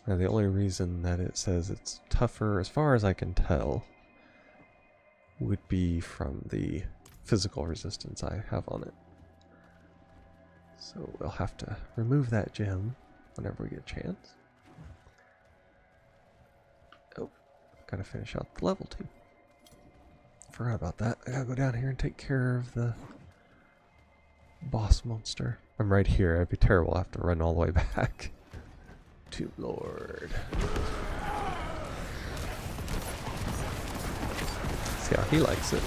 Now the only reason that it says it's tougher, as far as I can tell, would be from the physical resistance I have on it. So we'll have to remove that gem whenever we get a chance. Oh, gotta finish out the level 2. Forgot about that. I gotta go down here and take care of the boss monster. I'm right here. It'd be terrible. I have to run all the way back. To Lord. See how he likes it.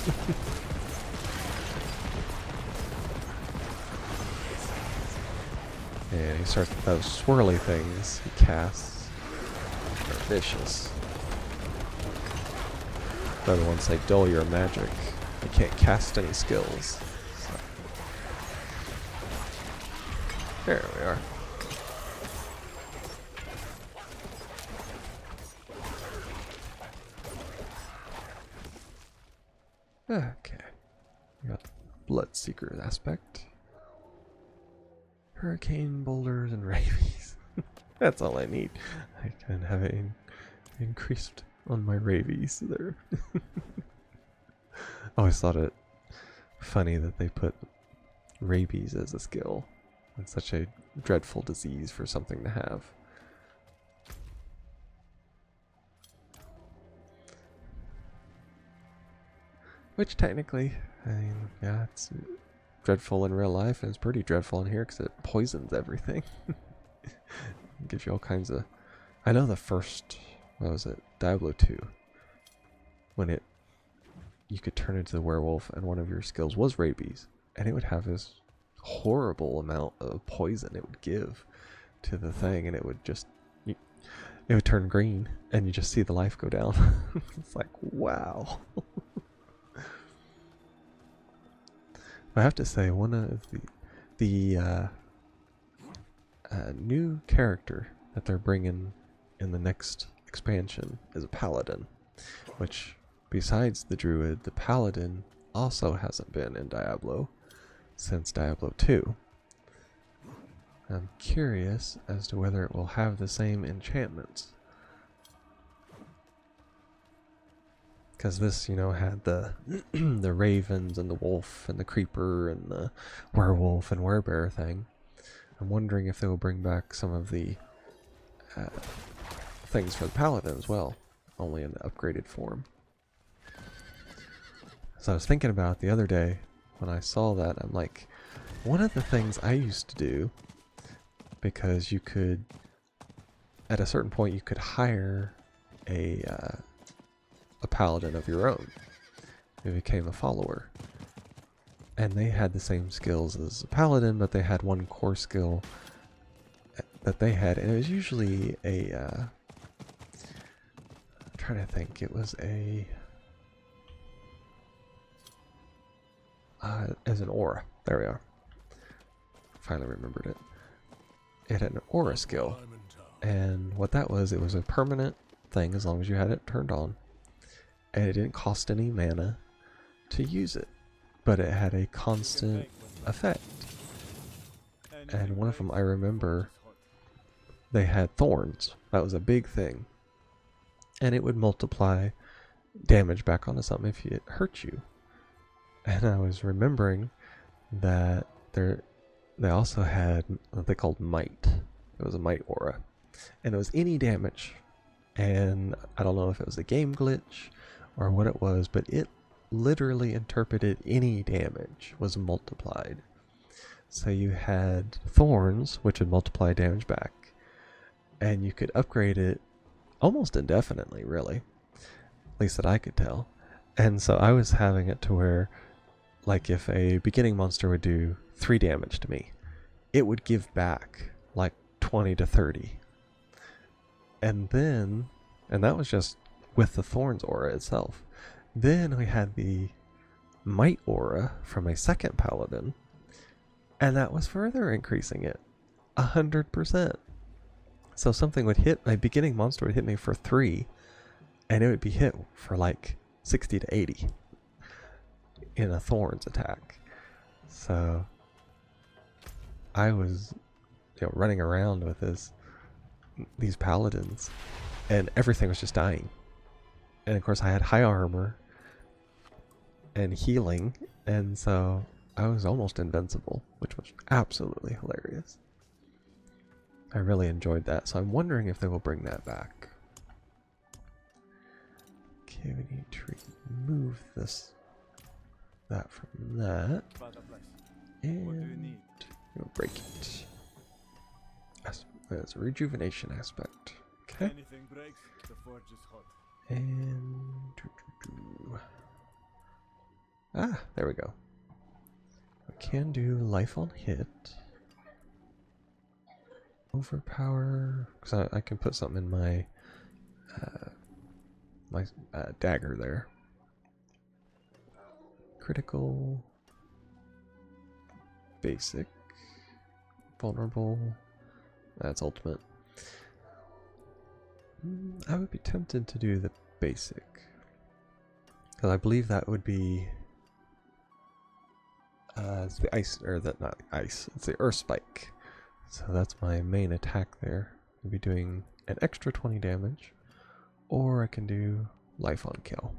And he starts with those swirly things he casts. They're vicious. The other ones say dull your magic. You can't cast any skills. So. There we are. Okay. We got Bloodseeker aspect. Hurricane, boulders, and rabies. That's all I need. I can have it increased on my rabies there. I always thought it funny that they put rabies as a skill. It's such a dreadful disease for something to have. Which technically, I mean, yeah, it's dreadful in real life, and it's pretty dreadful in here because it poisons everything. It gives you all kinds of... I know the first, what was it, Diablo 2, when you could turn into the werewolf and one of your skills was rabies, and it would have this horrible amount of poison it would give to the thing, and it would just... it would turn green, and you just see the life go down. It's like, wow. I have to say, one of the a new character that they're bringing in the next expansion is a paladin, which besides the druid, the paladin also hasn't been in Diablo since Diablo 2. I'm curious as to whether it will have the same enchantments. Because this, you know, had the the ravens and the wolf and the creeper and the werewolf and werebear thing. I'm wondering if they will bring back some of the things for the paladin as well, only in the upgraded form. So I was thinking about it the other day when I saw that. I'm like, one of the things I used to do, because you could, at a certain point, you could hire a paladin of your own. It became a follower. And they had the same skills as a paladin, but they had one core skill that they had, and it was usually a I'm trying to think, it was a as an aura. There we are. Finally remembered it. It had an aura skill, and what that was, it was a permanent thing as long as you had it turned on, and it didn't cost any mana to use it, but it had a constant effect. And one of them, I remember, they had thorns. That was a big thing, and it would multiply damage back onto something if it hurt you. And I was remembering that they also had what they called might. It was a might aura, and it was any damage. And I don't know if it was a game glitch or what it was, but it literally interpreted any damage was multiplied. So you had thorns, which would multiply damage back, and you could upgrade it almost indefinitely, really, at least that I could tell. And so I was having it to where, like, if a beginning monster would do 3 damage to me, it would give back like 20 to 30. And then, and that was just with the thorns aura itself. Then we had the might aura from a second paladin, and that was further increasing it 100%. So something would hit, my beginning monster would hit me for 3, and it would be hit for like 60 to 80 in a thorns attack. So I was, running around with these paladins, and everything was just dying. And of course I had high armor and healing, and so I was almost invincible, which was absolutely hilarious. I really enjoyed that, so I'm wondering if they will bring that back. Okay, we need to remove that from that, and we'll break it. That's a rejuvenation aspect. Okay. Anything breaks, the forge is hot. And there we go. We can do life on hit. Overpower, because I can put something in my dagger there. Critical, basic, vulnerable. That's ultimate. I would be tempted to do the basic, because I believe that would be it's the ice, or that not ice. It's the earth spike. So that's my main attack there. I'll be doing an extra 20 damage, or I can do life on kill.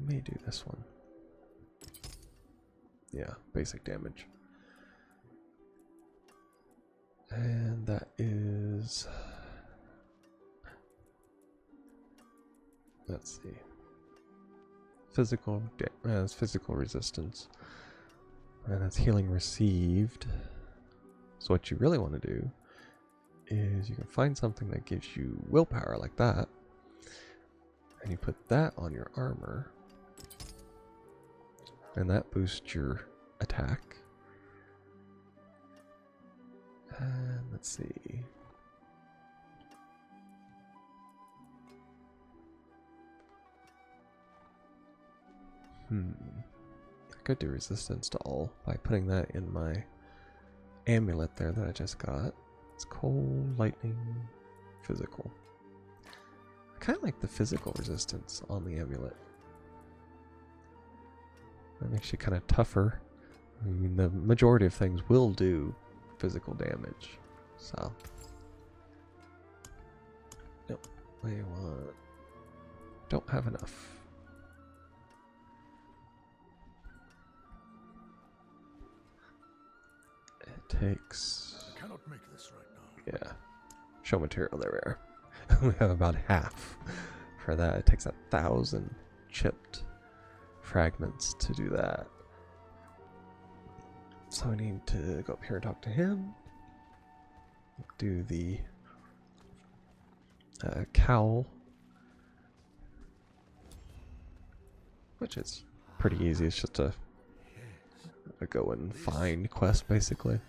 May do this one. Yeah, basic damage. And that is, let's see, it's physical resistance, and that's healing received. So what you really want to do is you can find something that gives you willpower like that, and you put that on your armor, and that boosts your attack. And let's see. I could do resistance to all by putting that in my amulet there that I just got. It's cold, lightning, physical. I kind of like the physical resistance on the amulet. That makes you kind of tougher. I mean, the majority of things will do physical damage. So, nope. We want. Don't have enough. It takes. I cannot make this right now. Yeah. Show material, there we are. We have about half for that. It takes 1,000 chipped fragments to do that. So I need to go up here and talk to him. Do the cowl, which is pretty easy. It's just a go and find quest, basically.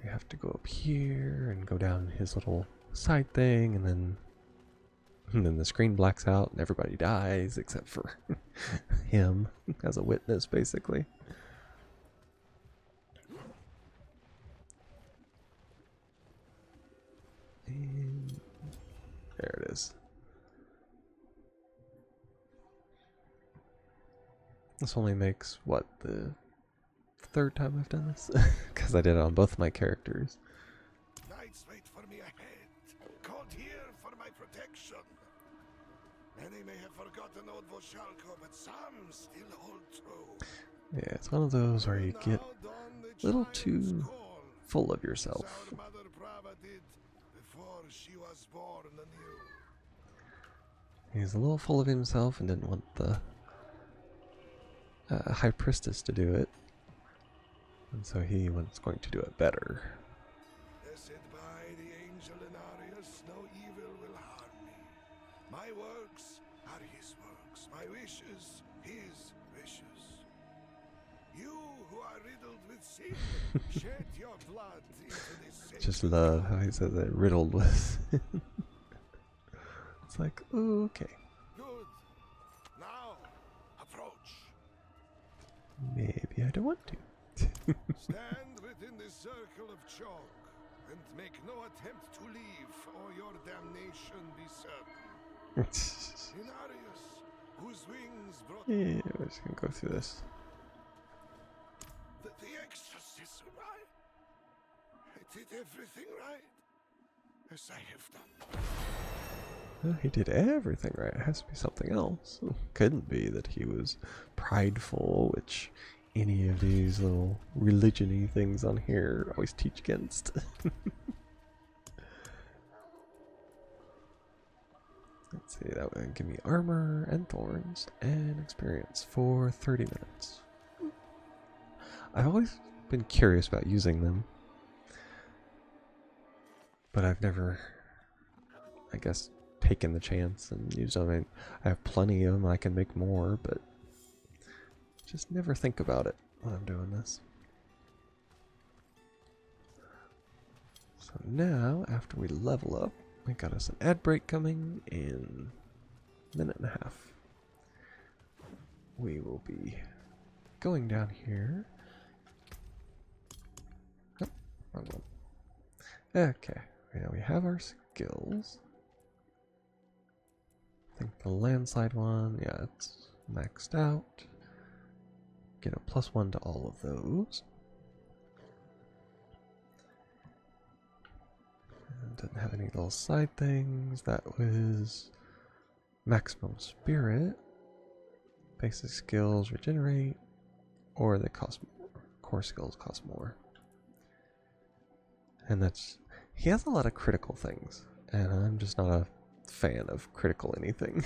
We have to go up here and go down his little side thing, and then the screen blacks out and everybody dies except for him as a witness, basically. And there it is. This only makes, what, the third time I've done this? Because I did it on both my characters. Knights wait for me ahead. Called here for my protection. Many may have forgotten old Voshalko, but some still hold true. Yeah, it's one of those where you get a little too full of yourself. Our mother Brava did before she was born anew. He's a little full of himself and didn't want the High Priestess to do it. And so he was going to do it better. Blessed by the angel Inarius, no evil will harm me. My works are his works, my wishes his wishes. You who are riddled with sin, shed your blood into this Just sacred love ground. how he says it, riddled with. It's like, oh, okay. Good. Now, approach. Maybe I don't want to. Stand within the circle of chalk and make no attempt to leave, or your damnation be certain. Inarius, whose wings brought Yeah, we're just gonna go through this. the exorcism, right? I did everything right, as I have done. Well, he did everything right. It has to be something else. Couldn't be that he was prideful, which any of these little religion-y things on here always teach against. Let's see, that would give me armor and thorns and experience for 30 minutes. I've always been curious about using them, but I've never, I guess, taken the chance and used them. I mean, I have plenty of them, I can make more, but just never think about it when I'm doing this. So now, after we level up, we got us an ad break coming in a minute and a half. We will be going down here. Oh, wrong one. Okay, now we have our skills. I think the landslide one, yeah, it's maxed out. Get a +1 to all of those. And didn't have any little side things. That was maximum spirit. Basic skills regenerate, or they cost more. Core skills cost more. And that's, he has a lot of critical things, and I'm just not a fan of critical anything,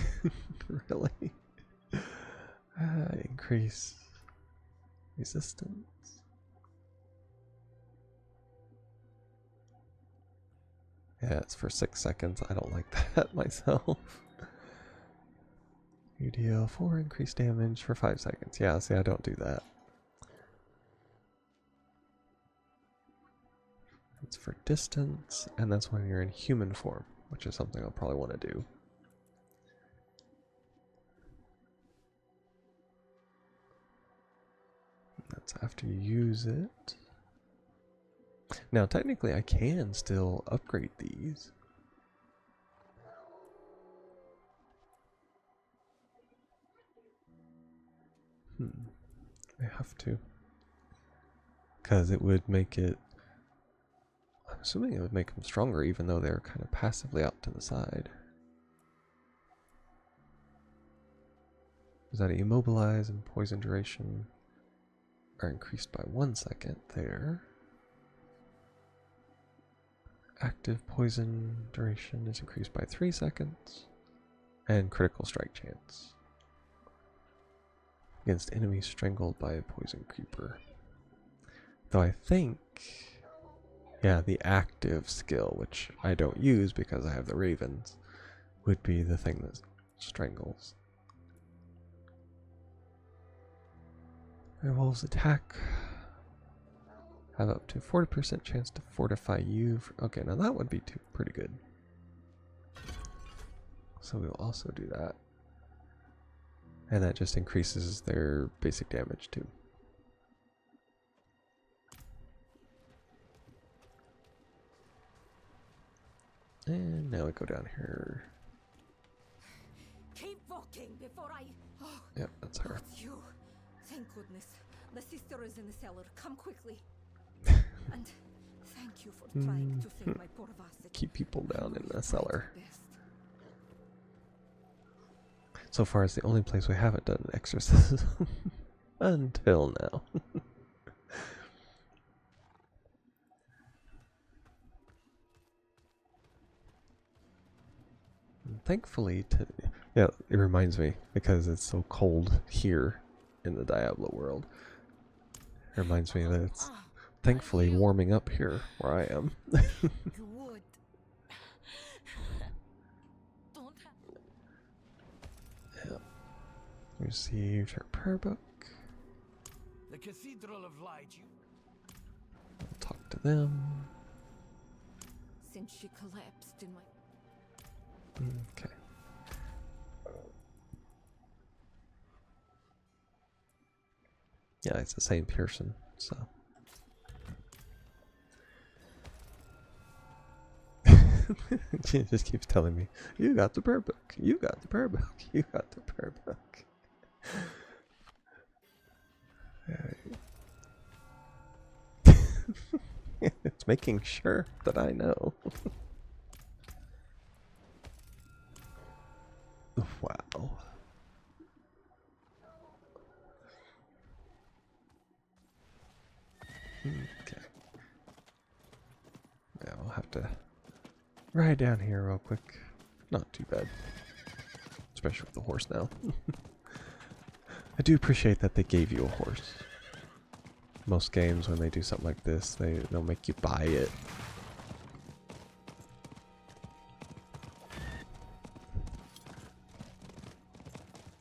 really. Increase resistance. Yeah, it's for 6 seconds. I don't like that myself. You deal 4 increased damage for 5 seconds. Yeah, see, I don't do that. It's for distance, and that's when you're in human form, which is something I'll probably want to do. So after you use it. Now, technically, I can still upgrade these. I have to. Because it would make it. I'm assuming it would make them stronger, even though they're kind of passively out to the side. Is that immobilize and poison duration are increased by 1 second there. Active poison duration is increased by 3 seconds. And critical strike chance against enemies strangled by a poison creeper. Though I think, yeah, the active skill, which I don't use because I have the ravens, would be the thing that strangles. Werewolves attack. Have up to 40% chance to fortify you. Okay, now that would be pretty good. So we'll also do that. And that just increases their basic damage too. And now we go down here. Keep walking before I. Oh, Yep, that's her. it's you. Thank goodness. The sister is in the cellar. Come quickly. And thank you for trying to save my poor Vasek. Keep people down in the cellar. Best. So far, it's the only place we haven't done an exorcism. Until now. And thankfully, yeah, it reminds me, because it's so cold here in the Diablo world. It reminds me that it's thankfully warming up here where I am. You would. Don't have. Received her prayer book. The Cathedral of Light. I'll talk to them. Since she collapsed in my. Okay. Yeah, it's the same person, so. She just keeps telling me, you got the prayer book, you got the prayer book, you got the prayer book. It's making sure that I know. Wow. Okay. Yeah, we'll have to ride down here real quick. Not too bad. Especially with the horse now. I do appreciate that they gave you a horse. Most games, when they do something like this, they'll make you buy it.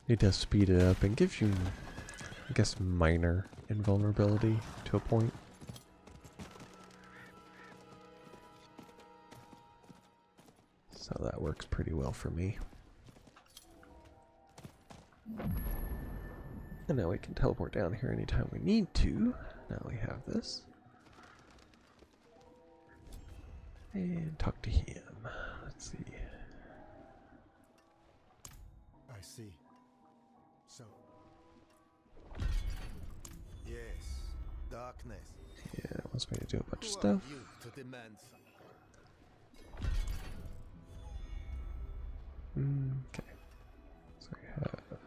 It does speed it up and gives you, I guess, minor invulnerability to a point. So that works pretty well for me. And now we can teleport down here anytime we need to. Now we have this. And talk to him. Let's see. I see. So. Yes, darkness. Yeah, it wants me to do a bunch of Who are stuff. you to demand something? Okay. So we have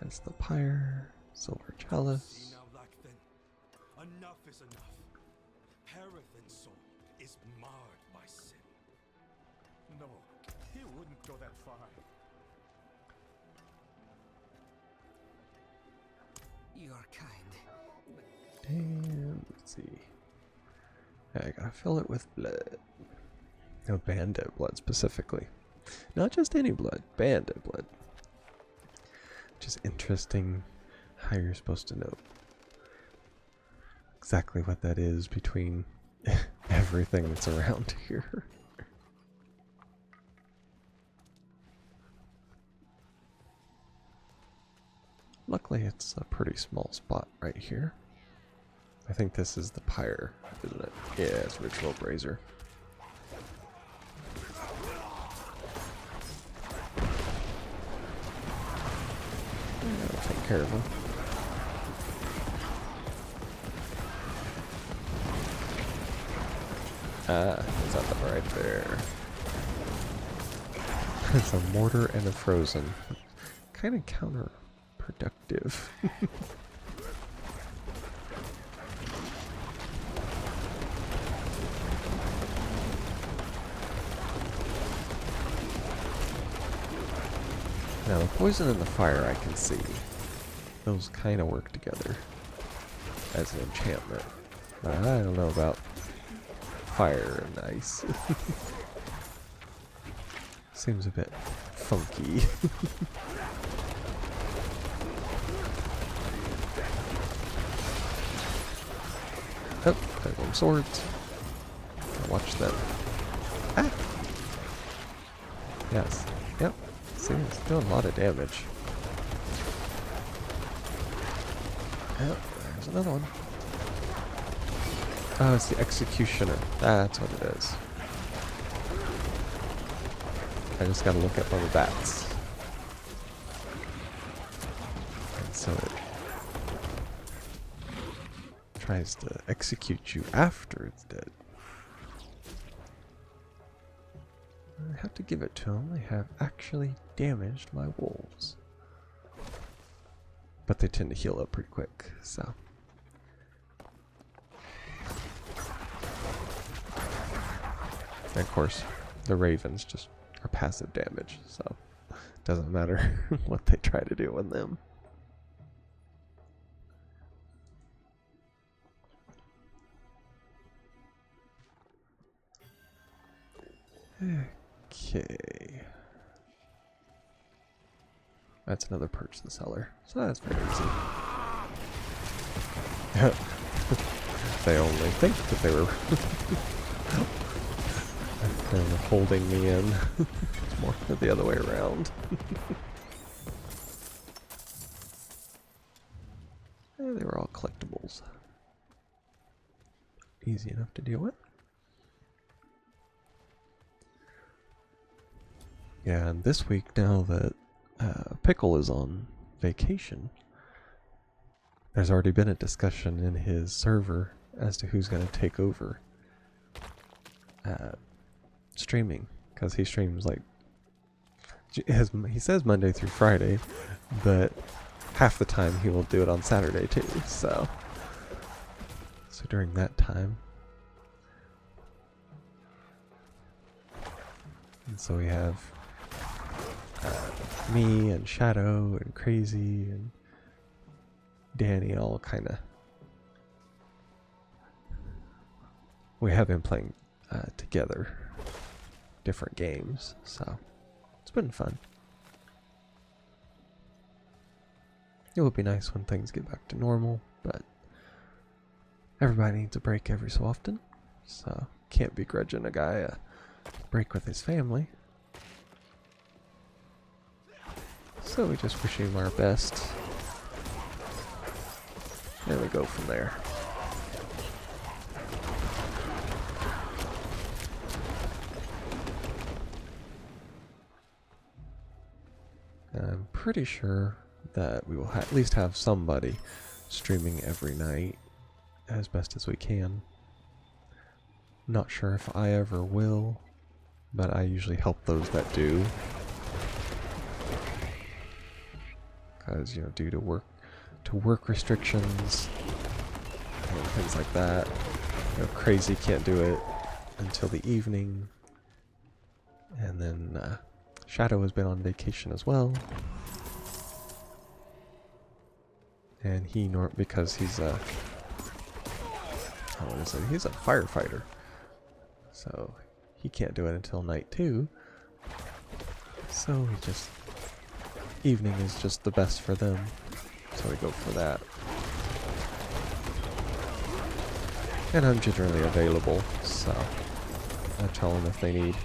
against the pyre, silver chalice. See now, Blackfin. Enough is enough. Parafin's soul is marred by sin. No, he wouldn't go that far. You are kind. And let's see. I gotta fill it with blood. No, bandit blood specifically. Not just any blood, bandit blood. Which is interesting how you're supposed to know exactly what that is between everything that's around here. Luckily, it's a pretty small spot right here. I think this is the pyre, isn't it? Yeah, it's Ritual Brazier. I'll take care of him. Ah, is that them right there? It's a mortar and a frozen. Kind of counterproductive. Now, the poison and the fire I can see. Those kind of work together as an enchantment. But I don't know about fire and ice. Seems a bit funky. Oh, there's them swords. Watch them. Ah! Yes. Yep. See, it's doing a lot of damage. Oh, there's another one. Oh, it's the Executioner. That's what it is. I just gotta look up on the bats. And so it tries to execute you after it's dead. I have to give it to them. They have actually damaged my wolves. But they tend to heal up pretty quick, so. And of course, the ravens just are passive damage, so it doesn't matter what they try to do on them. Okay. That's another purge the cellar, so that's very easy. They only think that they were kind of holding me in. It's more the other way around. Yeah, they were all collectibles. Easy enough to deal with. Yeah, and this week, now that Pickle is on vacation, there's already been a discussion in his server as to who's going to take over streaming, because he streams like he says Monday through Friday, but half the time he will do it on Saturday too. So during that time, and so we have me and Shadow and Crazy and Danny all kind of. We have been playing together different games, so it's been fun. It would be nice when things get back to normal, but everybody needs a break every so often, so can't begrudging a guy a break with his family. So we just wish him our best. There we go from there. I'm pretty sure that we will at least have somebody streaming every night as best as we can. Not sure if I ever will, but I usually help those that do. Because, you know, due to work restrictions and things like that, you know, Crazy can't do it until the evening, and then Shadow has been on vacation as well, and he because he's a he's a firefighter, so he can't do it until night too. So we just evening is just the best for them, so we go for that. And I'm generally available, so I tell them if they need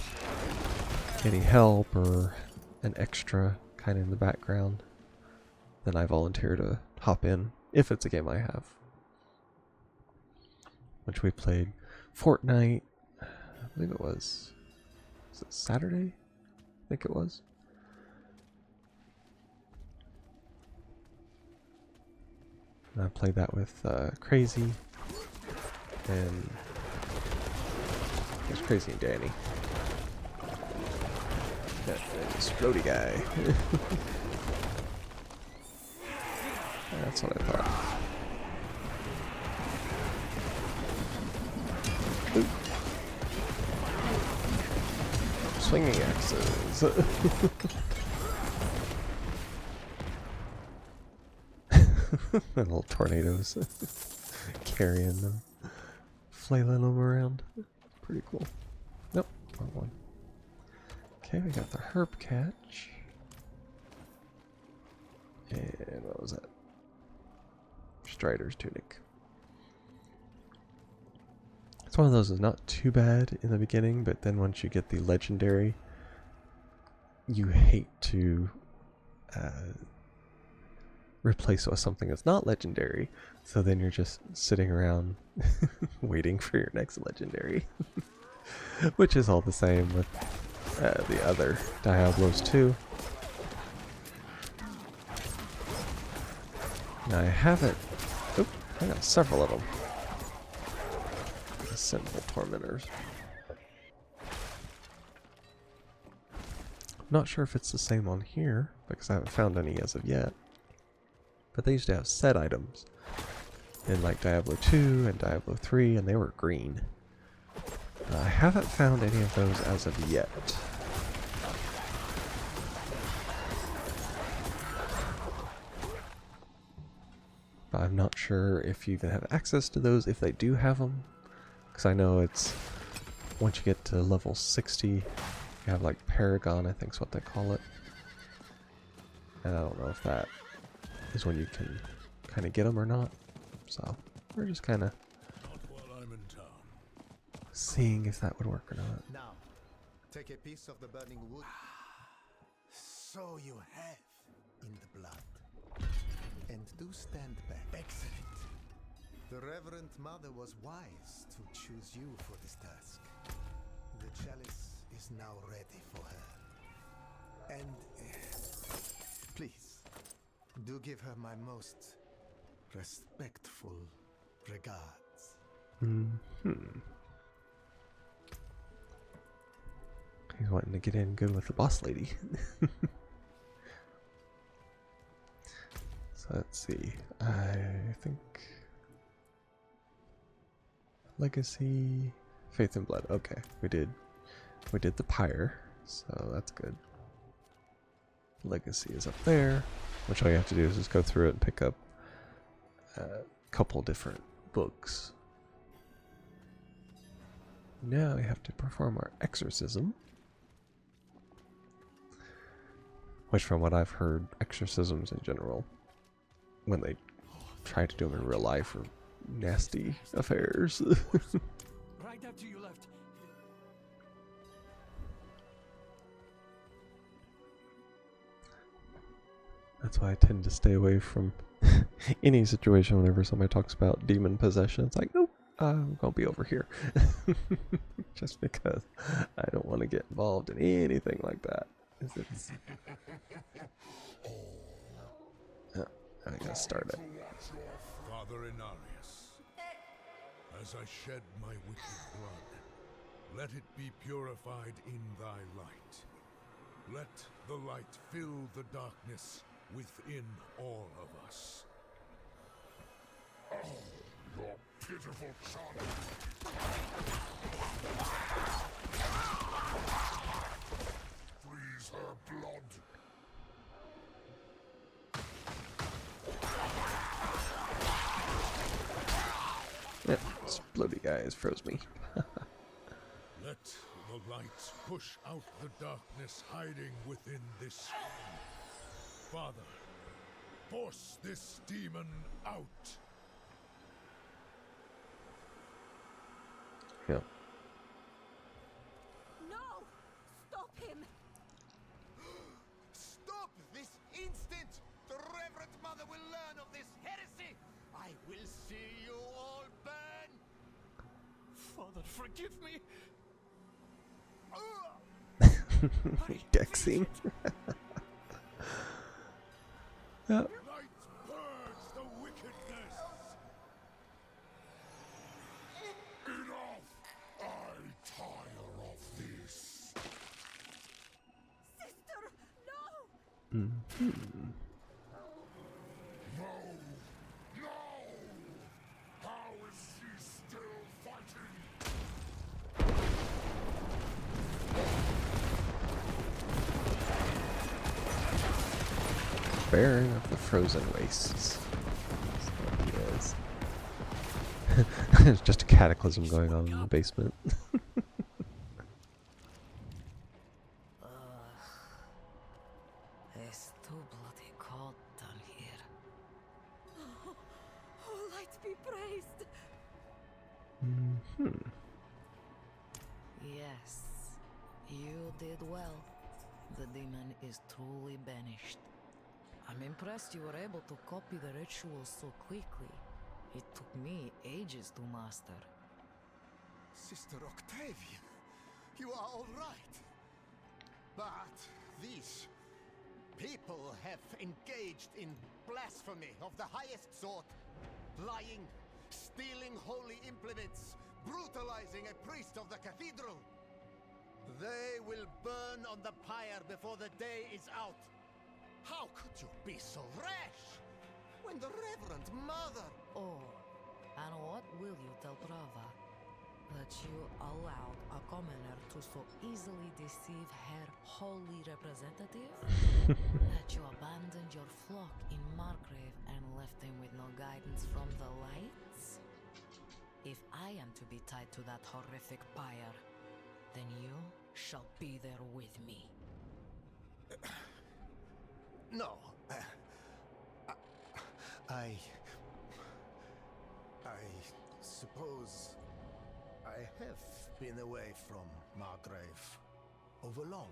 any help or an extra kind of in the background. then I volunteer to hop in if it's a game I have. Which we played Fortnite, I believe it was it Saturday? I think it was. And I played that with Crazy, and it was Crazy and Danny. That explodey guy. That's what I thought. Ooh. Swinging axes. Little tornadoes carrying them, flailing them around. Pretty cool. Nope, wrong one. Okay, we got the herb catch. And what was that? Strider's tunic. It's one of those that's not too bad in the beginning, but then once you get the legendary, you hate to replace it with something that's not legendary. So then you're just sitting around waiting for your next legendary. Which is all the same with the other Diablos too. Now I haven't... Oop, I got several of them. The Sinful Tormentors. Not sure if it's the same on here, because I haven't found any as of yet. But they used to have set items in like Diablo 2 and Diablo 3, and they were green. I haven't found any of those as of yet. But I'm not sure if you even have access to those, if they do have them. Because I know it's, once you get to level 60, you have like Paragon, I think is what they call it. And I don't know if that is when you can kind of get them or not. So we're just kind of seeing if that would work or not. Now, take a piece of the burning wood. So you have. In the blood. And do stand back. Excellent. The Reverend Mother was wise to choose you for this task. The chalice is now ready for her. And please, do give her my most respectful regards. He's wanting to get in good with the boss lady. So let's see. I think Legacy, Faith and Blood. Okay, we did the pyre, so that's good. Legacy is up there, which all you have to do is just go through it and pick up a couple different books. Now we have to perform our exorcism, which from what I've heard, exorcisms in general, when they try to do them in real life, are nasty affairs. Right after you left. That's why I tend to stay away from any situation whenever somebody talks about demon possession. It's like, nope, I'm gonna be over here. Just because I don't want to get involved in anything like that. I gotta start it. Father Inarius, as I shed my wicked blood, let it be purified in thy light. Let the light fill the darkness within all of us. Oh, your pitiful child! Freeze her blood! Yep, this bloody guy has froze me. Let the light push out the darkness hiding within this stone. Father, force this demon out. Yeah. No! Stop him! Stop this instant! The Reverend Mother, forgive me. Dexing. Yep. Light purge the wickedness. Enough! I tire of this. Sister, no! Mhm. No! No! How is she still fighting? Baron of the Frozen Wastes. That's what he is. There's just a cataclysm going on in the basement. It's too bloody cold down here. Oh, light be praised! Mhm. Yes, you did well. The demon is truly banished. I'm impressed you were able to copy the rituals so quickly. It took me ages to master. Sister Octavia, you are all right. But these people have engaged in blasphemy of the highest sort. Lying, stealing holy implements, brutalizing a priest of the cathedral. They will burn on the pyre before the day is out. How could you be so rash? When the Reverend Mother... Oh, and what will you tell Prava? That you allowed a commoner to so easily deceive her holy representative? That you abandoned your flock in Margrave and left them with no guidance from the lights? If I am to be tied to that horrific pyre, then you shall be there with me. No. I suppose I have been away from Margrave overlong.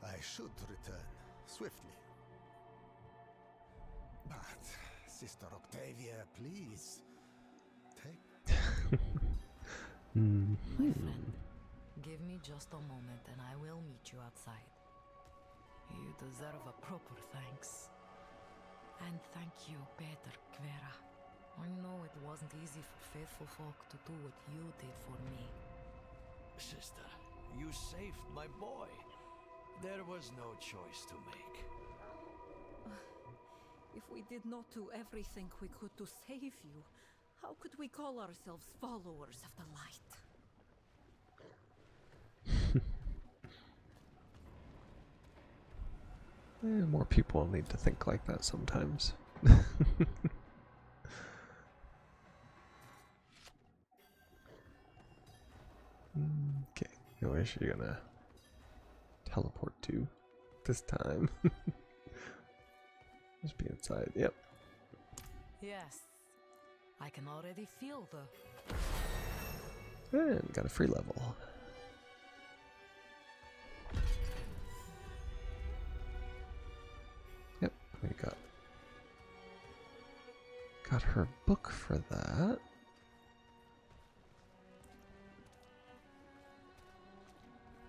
I should return swiftly. But, Sister Octavia, please, take... My friend, give me just a moment and I will meet you outside. You deserve a proper thanks. And thank you, Peter Kvera. I know it wasn't easy for faithful folk to do what you did for me. Sister, you saved my boy. There was no choice to make. If we did not do everything we could to save you, how could we call ourselves followers of the light? More people need to think like that sometimes. Okay, where she gonna teleport to this time? Just be inside. Yep. Yes, I can already feel the... And got a free level. Yep, we got her book for that.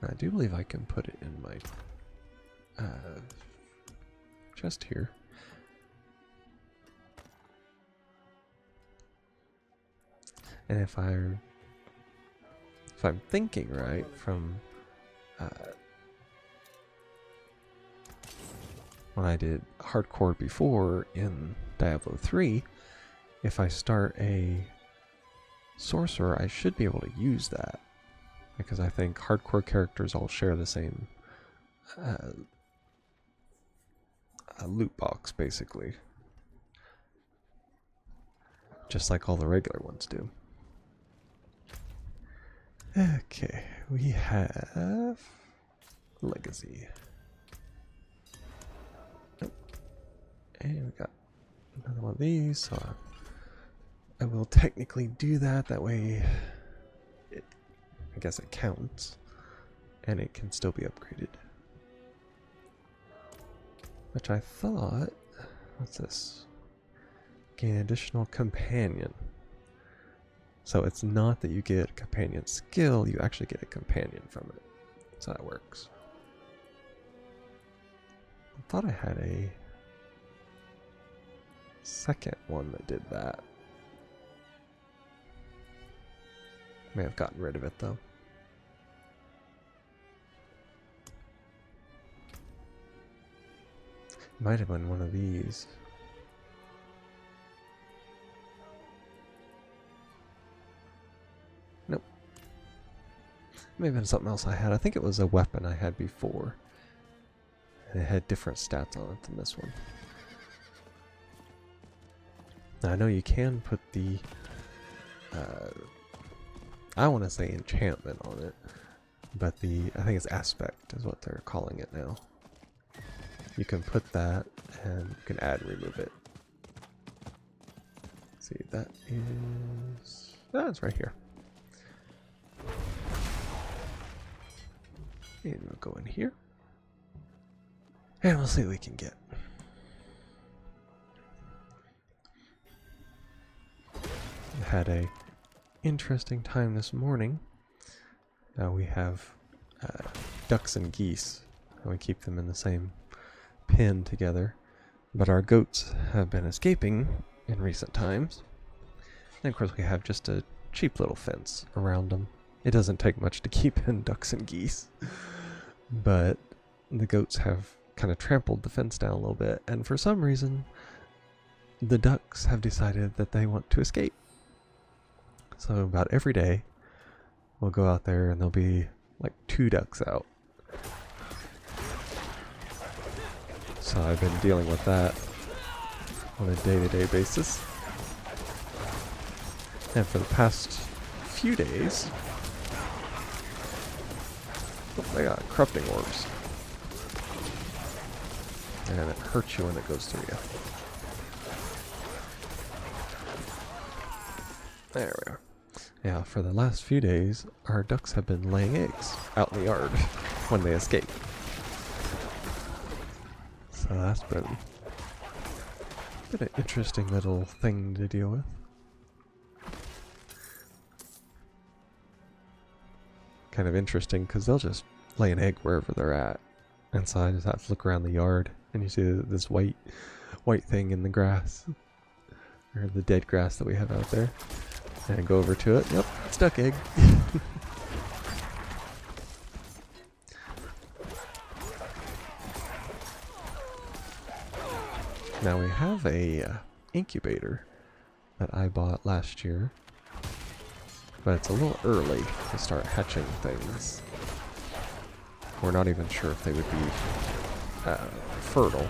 I do believe I can put it in my chest here. And if I'm thinking right from when I did hardcore before in Diablo 3, if I start a sorcerer, I should be able to use that. Because I think hardcore characters all share the same loot box, basically. Just like all the regular ones do. Okay, we have Legacy. Nope. And we got another one of these, so I will technically do that. That way, I guess it counts, and it can still be upgraded. Which I thought, what's this? Gain additional companion. So it's not that you get a companion skill, you actually get a companion from it. That's how that works. I thought I had a second one that did that. May have gotten rid of it though. Might have been one of these. Nope. May have been something else I had. I think it was a weapon I had before. And it had different stats on it than this one. Now I know you can put the I want to say enchantment on it, but I think it's aspect is what they're calling it now. You can put that and you can add and remove it. Let's see, that is... That's right here. And we'll go in here. And we'll see what we can get. Had a interesting time this morning. Now we have ducks and geese, and we keep them in the same pen together. But our goats have been escaping in recent times. And of course we have just a cheap little fence around them. It doesn't take much to keep in ducks and geese. But the goats have kind of trampled the fence down a little bit, and for some reason the ducks have decided that they want to escape. So about every day we'll go out there and there'll be like 2 ducks out. So I've been dealing with that on a day-to-day basis. And for the past few days, they got corrupting orbs. And it hurts you when it goes through you. There we are. Yeah, for the last few days, our ducks have been laying eggs out in the yard when they escape. So that's been an interesting little thing to deal with. Kind of interesting because they'll just lay an egg wherever they're at. And so I just have to look around the yard and you see this white thing in the grass. Or the dead grass that we have out there. And go over to it. Yep, it's duck egg. Now we have a incubator that I bought last year, but it's a little early to start hatching things. We're not even sure if they would be fertile.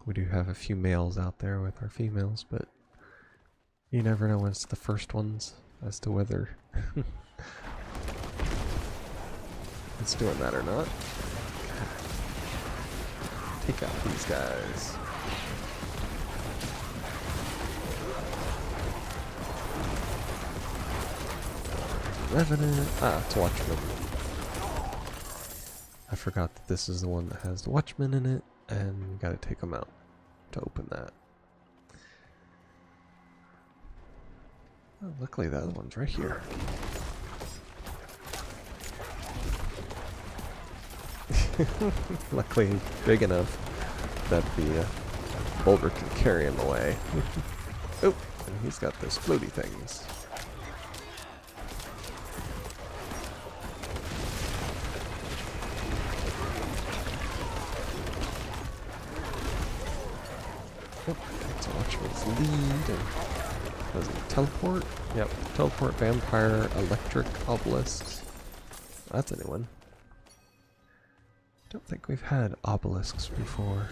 We do have a few males out there with our females, but you never know when it's the first ones as to whether it's doing that or not. Take out these guys. Revenant. It's Watchman. I forgot that this is the one that has the Watchman in it, and you gotta take them out to open that. Oh, luckily the other one's right here. Luckily big enough that the boulder can carry him away. Oh, and he's got those floaty things. Yep, that's Watchman's lead. And does he teleport? Yep, teleport, vampire, electric, obelisks. That's a new one. Don't think we've had obelisks before.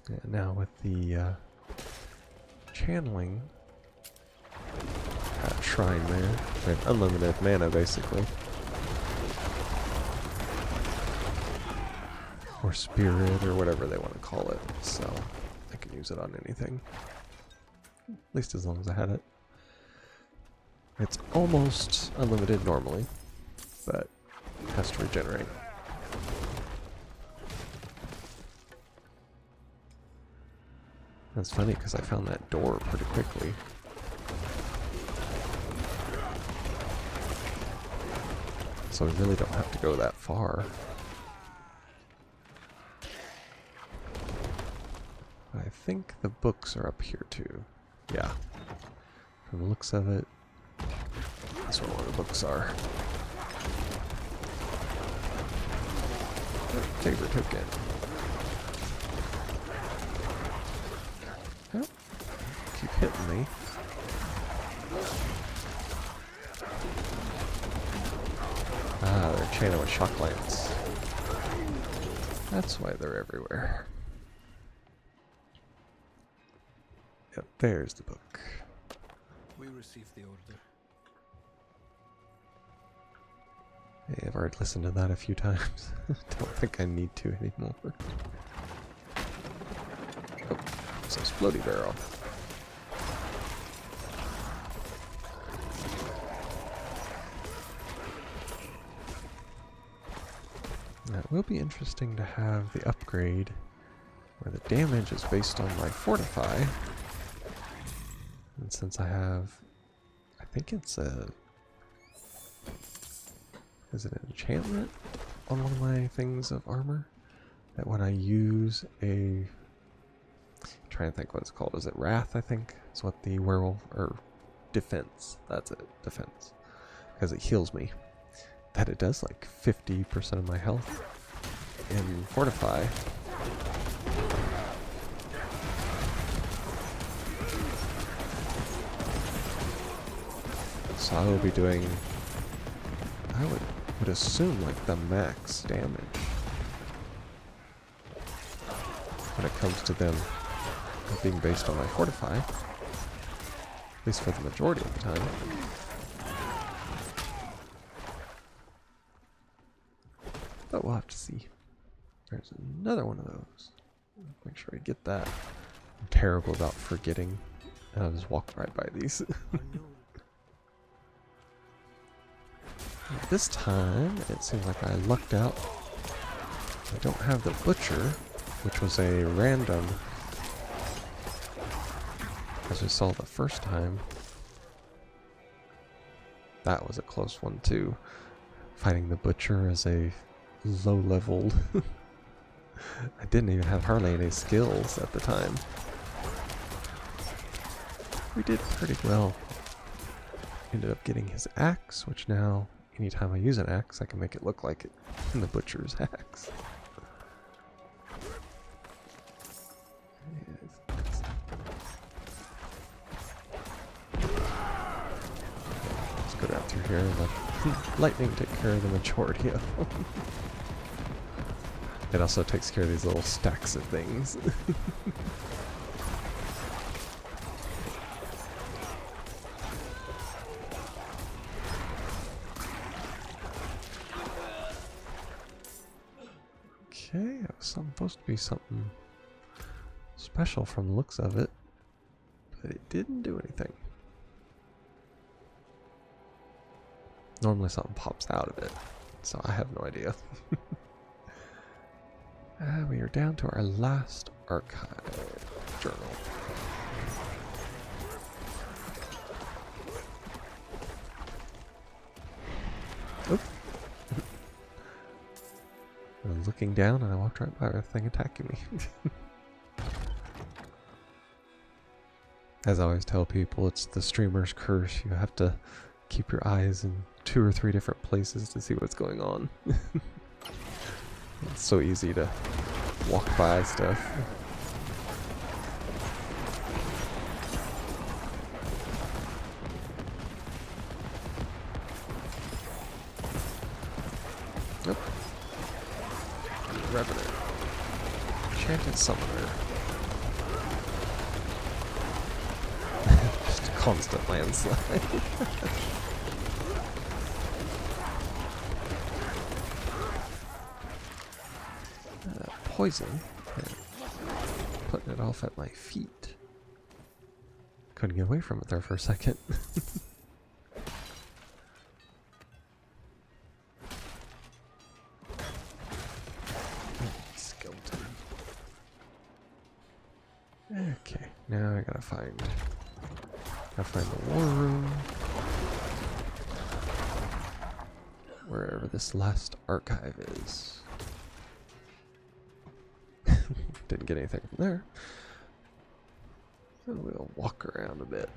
Yeah, now with the channeling shrine there, we have unlimited mana basically. Or spirit, or whatever they want to call it. So can use it on anything. At least as long as I had it. It's almost unlimited normally, but it has to regenerate. That's funny because I found that door pretty quickly. So we really don't have to go that far. I think the books are up here too. Yeah. From the looks of it, that's where the books are. Favor token. Oh, keep hitting me. Ah, they're chaining with shock lance. That's why they're everywhere. Yep, there's the book. We received the order. Hey, I've already listened to that a few times. Don't think I need to anymore. Oh, it's a floaty barrel. Now, it will be interesting to have the upgrade where the damage is based on my fortify. And since I have, I think it's a, is it an enchantment on one of my things of armor? That when I use a, I'm trying to think what it's called, is it Wrath, I think? Is what the werewolf, or defense, that's it, defense. Because it heals me. That it does like 50% of my health in fortify. So I will be doing, I would assume like the max damage when it comes to them being based on my fortify, at least for the majority of the time. But we'll have to see. There's another one of those. Make sure I get that. I'm terrible about forgetting, and I'll just walk right by these. This time, it seems like I lucked out. I don't have the butcher, which was a random, as we saw the first time. That was a close one too. Fighting the butcher as a low-leveled. I didn't even have hardly any skills at the time. We did pretty well. Ended up getting his axe, which now, anytime I use an axe, I can make it look like it in the butcher's axe. Let's go down through here and let lightning take care of the majority of them. It also takes care of these little stacks of things. Okay, that was supposed to be something special from the looks of it, but it didn't do anything. Normally something pops out of it, so I have no idea. We are down to our last archive journal. Oop. I was looking down and I walked right by a thing attacking me. As I always tell people, it's the streamer's curse. You have to keep your eyes in 2 or 3 different places to see what's going on. It's so easy to walk by stuff. Nope. Revenant. Enchanted Summoner. Just a constant landslide. Poison. Yeah. Putting it off at my feet. Couldn't get away from it there for a second. Skeleton. Okay, now I gotta find the war room. Wherever this last archive is. Didn't get anything from there. So we'll walk around a bit.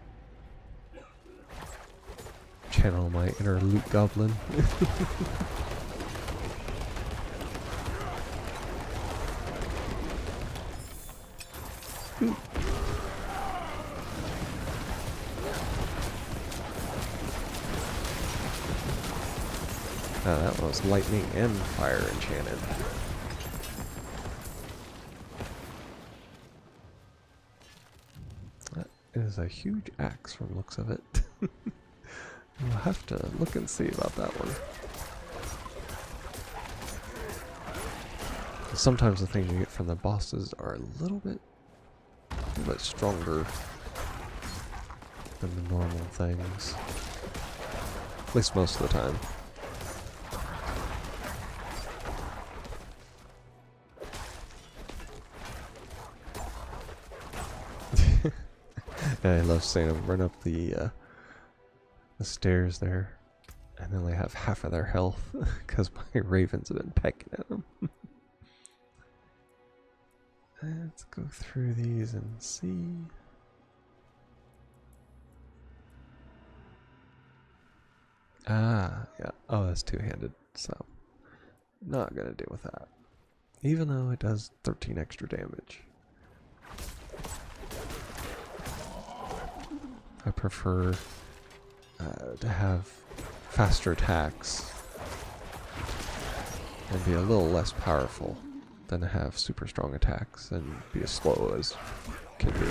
Channel my inner loot goblin. That was lightning and fire enchanted. That is a huge axe from the looks of it. We'll have to look and see about that one. Sometimes the things you get from the bosses are a little bit stronger than the normal things. At least most of the time. I love seeing them run up the stairs there, and then they have half of their health because my ravens have been pecking at them. Let's go through these and see. Ah, yeah. Oh, that's two-handed, so not gonna deal with that. Even though it does 13 extra damage. I prefer to have faster attacks and be a little less powerful than to have super strong attacks and be as slow as can be.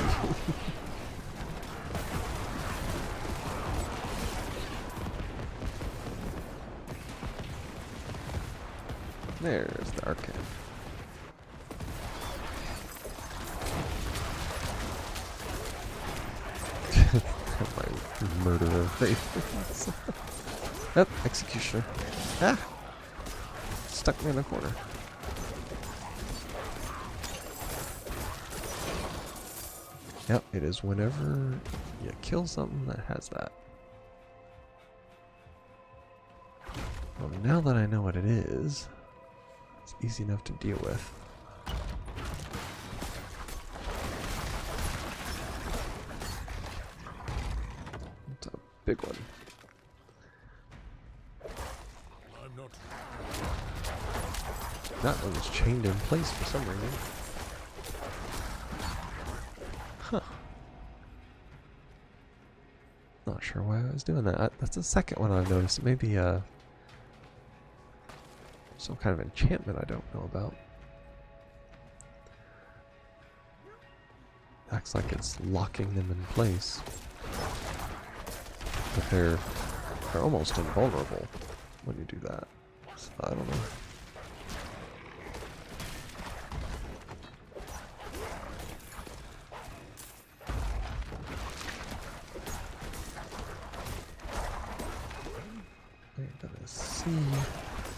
There's the arcane. My murderer ravens. Oh, executioner. Ah! Stuck me in the corner. Yep, it is whenever you kill something that has that. Well, now that I know what it is, it's easy enough to deal with. It's a big one. That one's chained in place for some reason. Huh. Not sure why I was doing that. That's the second one I've noticed. Maybe some kind of enchantment I don't know about. Acts like it's locking them in place. But they're almost invulnerable when you do that. So I don't know.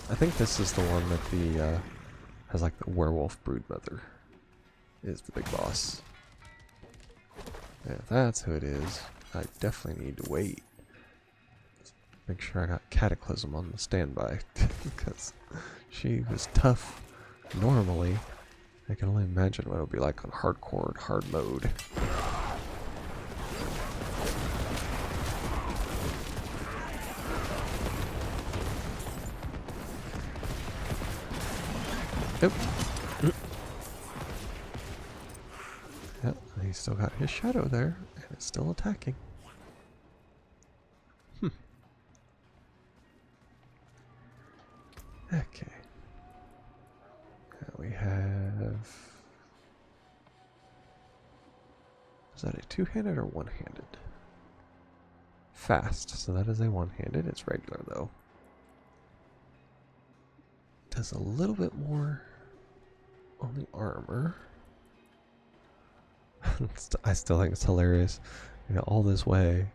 I think this is the one that the has like the werewolf broodmother is the big boss. Yeah, if that's who it is, I definitely need to wait. Make sure I got Cataclysm on the standby because she was tough normally. I can only imagine what it'll be like on hardcore and hard mode. Yep. Yep, he's still got his shadow there, and it's still attacking. Okay. Now we have... Is that a two-handed or one-handed? Fast, so that is a one-handed. It's regular, though. Does a little bit more on the armor. I still think it's hilarious. You know, all this way,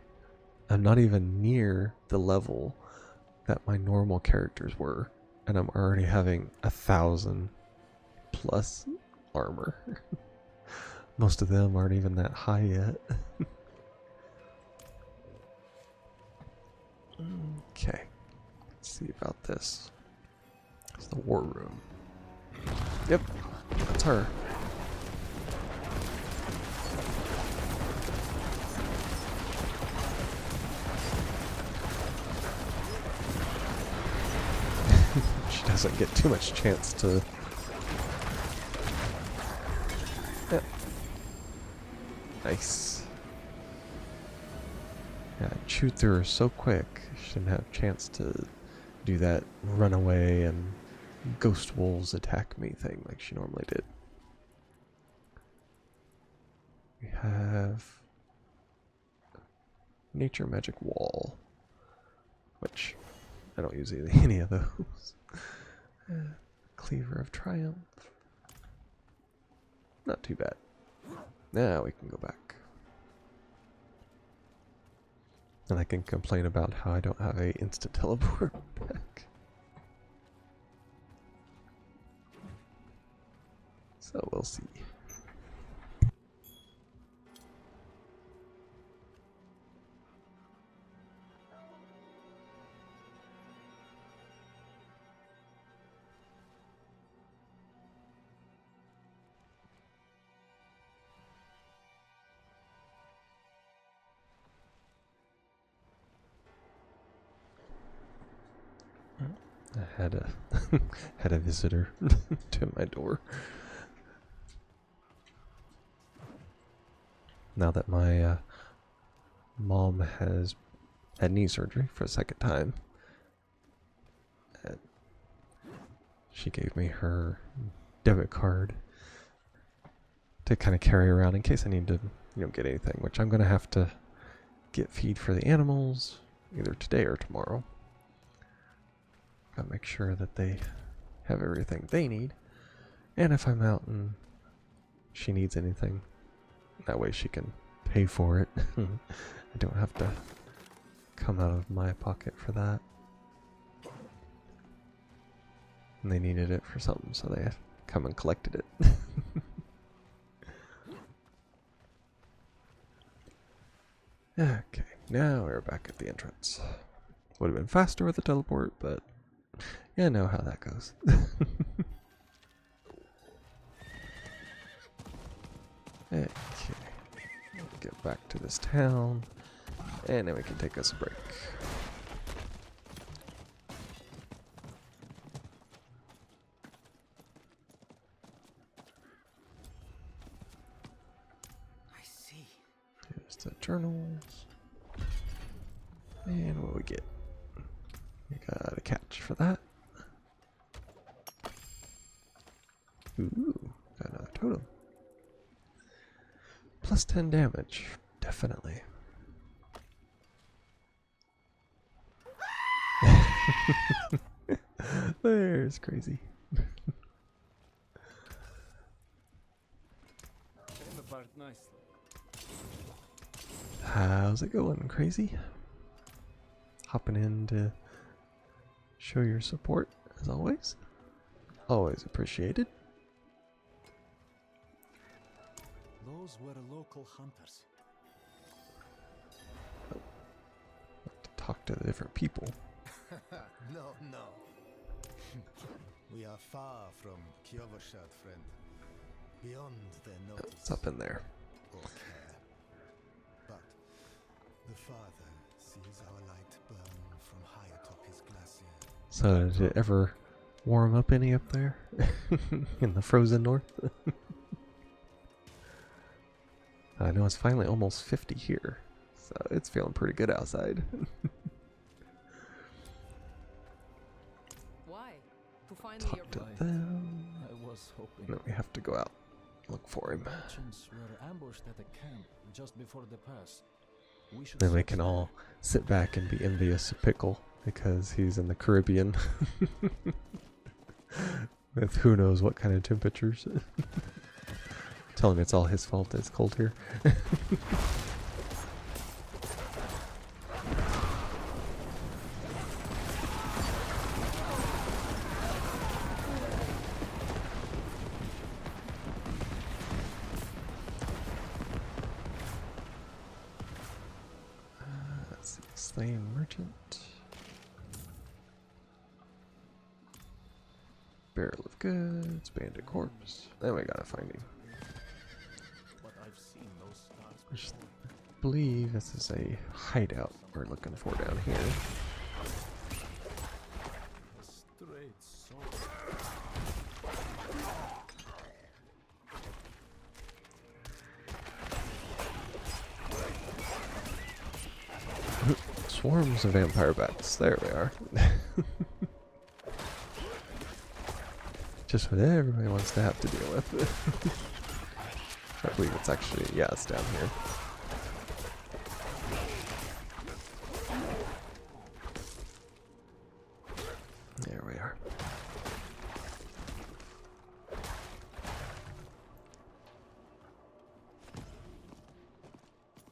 I'm not even near the level that my normal characters were, and I'm already having 1,000 plus armor. Most of them aren't even that high yet. Okay, let's see about this. It's the war room. Yep, that's her. She doesn't get too much chance to... Yep. Nice. Yeah, I chewed through her so quick, she didn't have a chance to do that run away and ghost wolves attack me thing like she normally did. We have nature magic wall, which I don't use any of those. Cleaver of Triumph. Not too bad. Now we can go back. And I can complain about how I don't have a instant teleport back. So we'll see. I had a had a visitor to my door. Now that my mom has had knee surgery for the second time, she gave me her debit card to kind of carry around in case I need to, get anything. Which I'm gonna have to get feed for the animals either today or tomorrow. Gotta make sure that they have everything they need, and if I'm out and she needs anything, that way she can pay for it. I don't have to come out of my pocket for that. And they needed it for something, so they come and collected it. Okay, now we're back at the entrance. Would have been faster with the teleport, but you know how that goes. Okay, get back to this town, and then we can take us a break. I see. Here's the journals. And what do we get? We got a catch for that. Ooh, got another totem. Plus 10 damage, definitely. There's Crazy. How's it going, Crazy? Hopping in to show your support, as always. Always appreciated. Those were local hunters. To talk to the different people. No. We are far from Kiovershad, friend. Beyond their notice. What's up in there? Or care. But the Father sees our light burn from high atop his glacier. So did it ever warm up any up there? In the frozen north? I know it's finally almost 50 here, so it's feeling pretty good outside. Why? To find your Talk to them. I was hoping. No, we have to go out, look for him. Merchants were ambushed at a camp just before the pass. We should Then we search can there. all sit back and be envious of Pickle because he's in the Caribbean with who knows what kind of temperatures. Tell him it's all his fault it's cold here. Let's see, slain merchant. Barrel of goods, bandit corpse. Then we gotta find him. But I've seen those stars I just before. believe this is a hideout we're looking for down here. A straight soul. Swarms of vampire bats. There we are. Just what everybody wants to have to deal with. I believe it's actually, yeah, it's down here. There we are.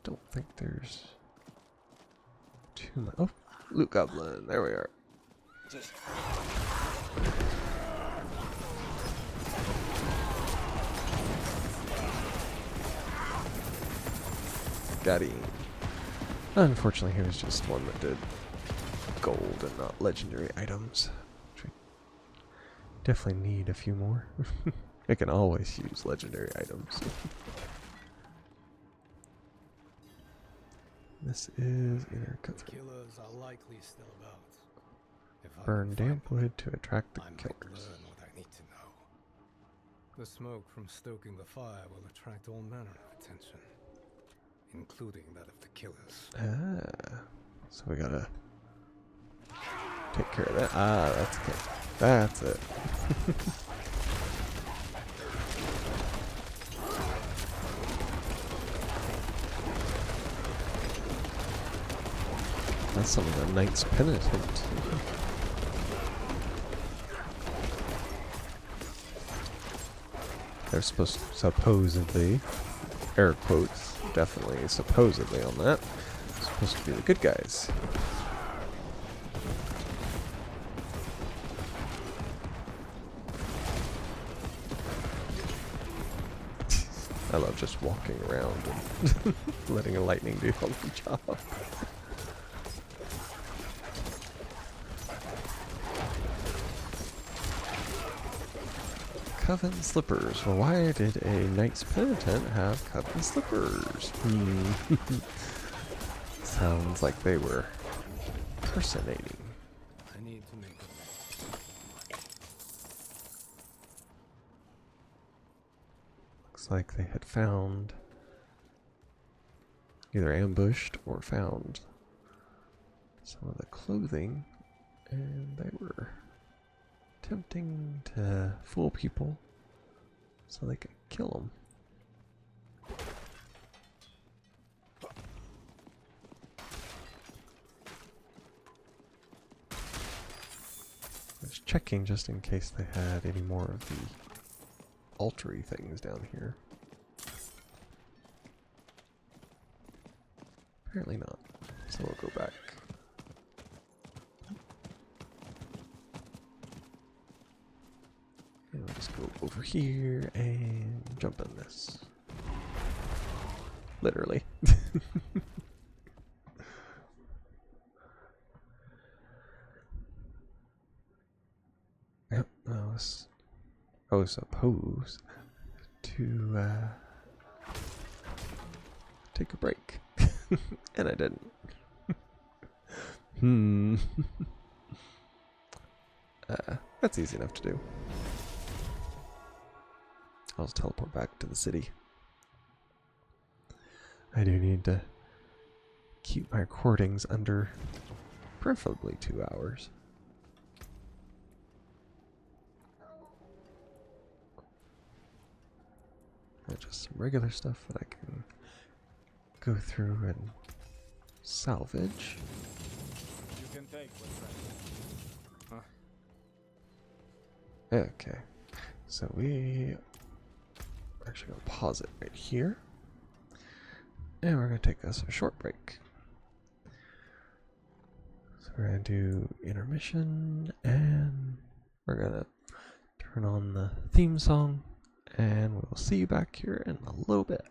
Don't think there's too much. Oh, loot goblin. There we are. Got him. Unfortunately, he was just one that did gold and not legendary items. Which we definitely need a few more. I can always use legendary items. This is inner cutthroat. Killers are likely still about. If I Burn can damp find them, wood to attract the I might killers. learn what I need to know. The smoke from stoking the fire will attract all manner of attention, including that of the killers. Ah, so we gotta take care of that. Ah, that's good. That's it. That's some of the Knight's Penitent. They're supposedly, air quotes, definitely supposedly on that, supposed to be the good guys. I love just walking around and letting a lightning do all the job. Coven slippers. Well, why did a Knight's Penitent have coven slippers? Sounds like they were personating. I need to make a Looks like they had found, either ambushed or found some of the clothing, and they were attempting to fool people so they could kill them. I was checking just in case they had any more of the altar-y things down here. Apparently not, so we'll go back. And we'll just go over here and jump in this. Literally. Yep, I was supposed to take a break. And I didn't. That's easy enough to do. I'll just teleport back to the city. I do need to keep my recordings under preferably 2 hours. Just some regular stuff that I can go through and salvage. You can take what's right. Okay, so we We're actually going to pause it right here. And we're going to take us a short break. So we're going to do intermission, and we're going to turn on the theme song, and we'll see you back here in a little bit.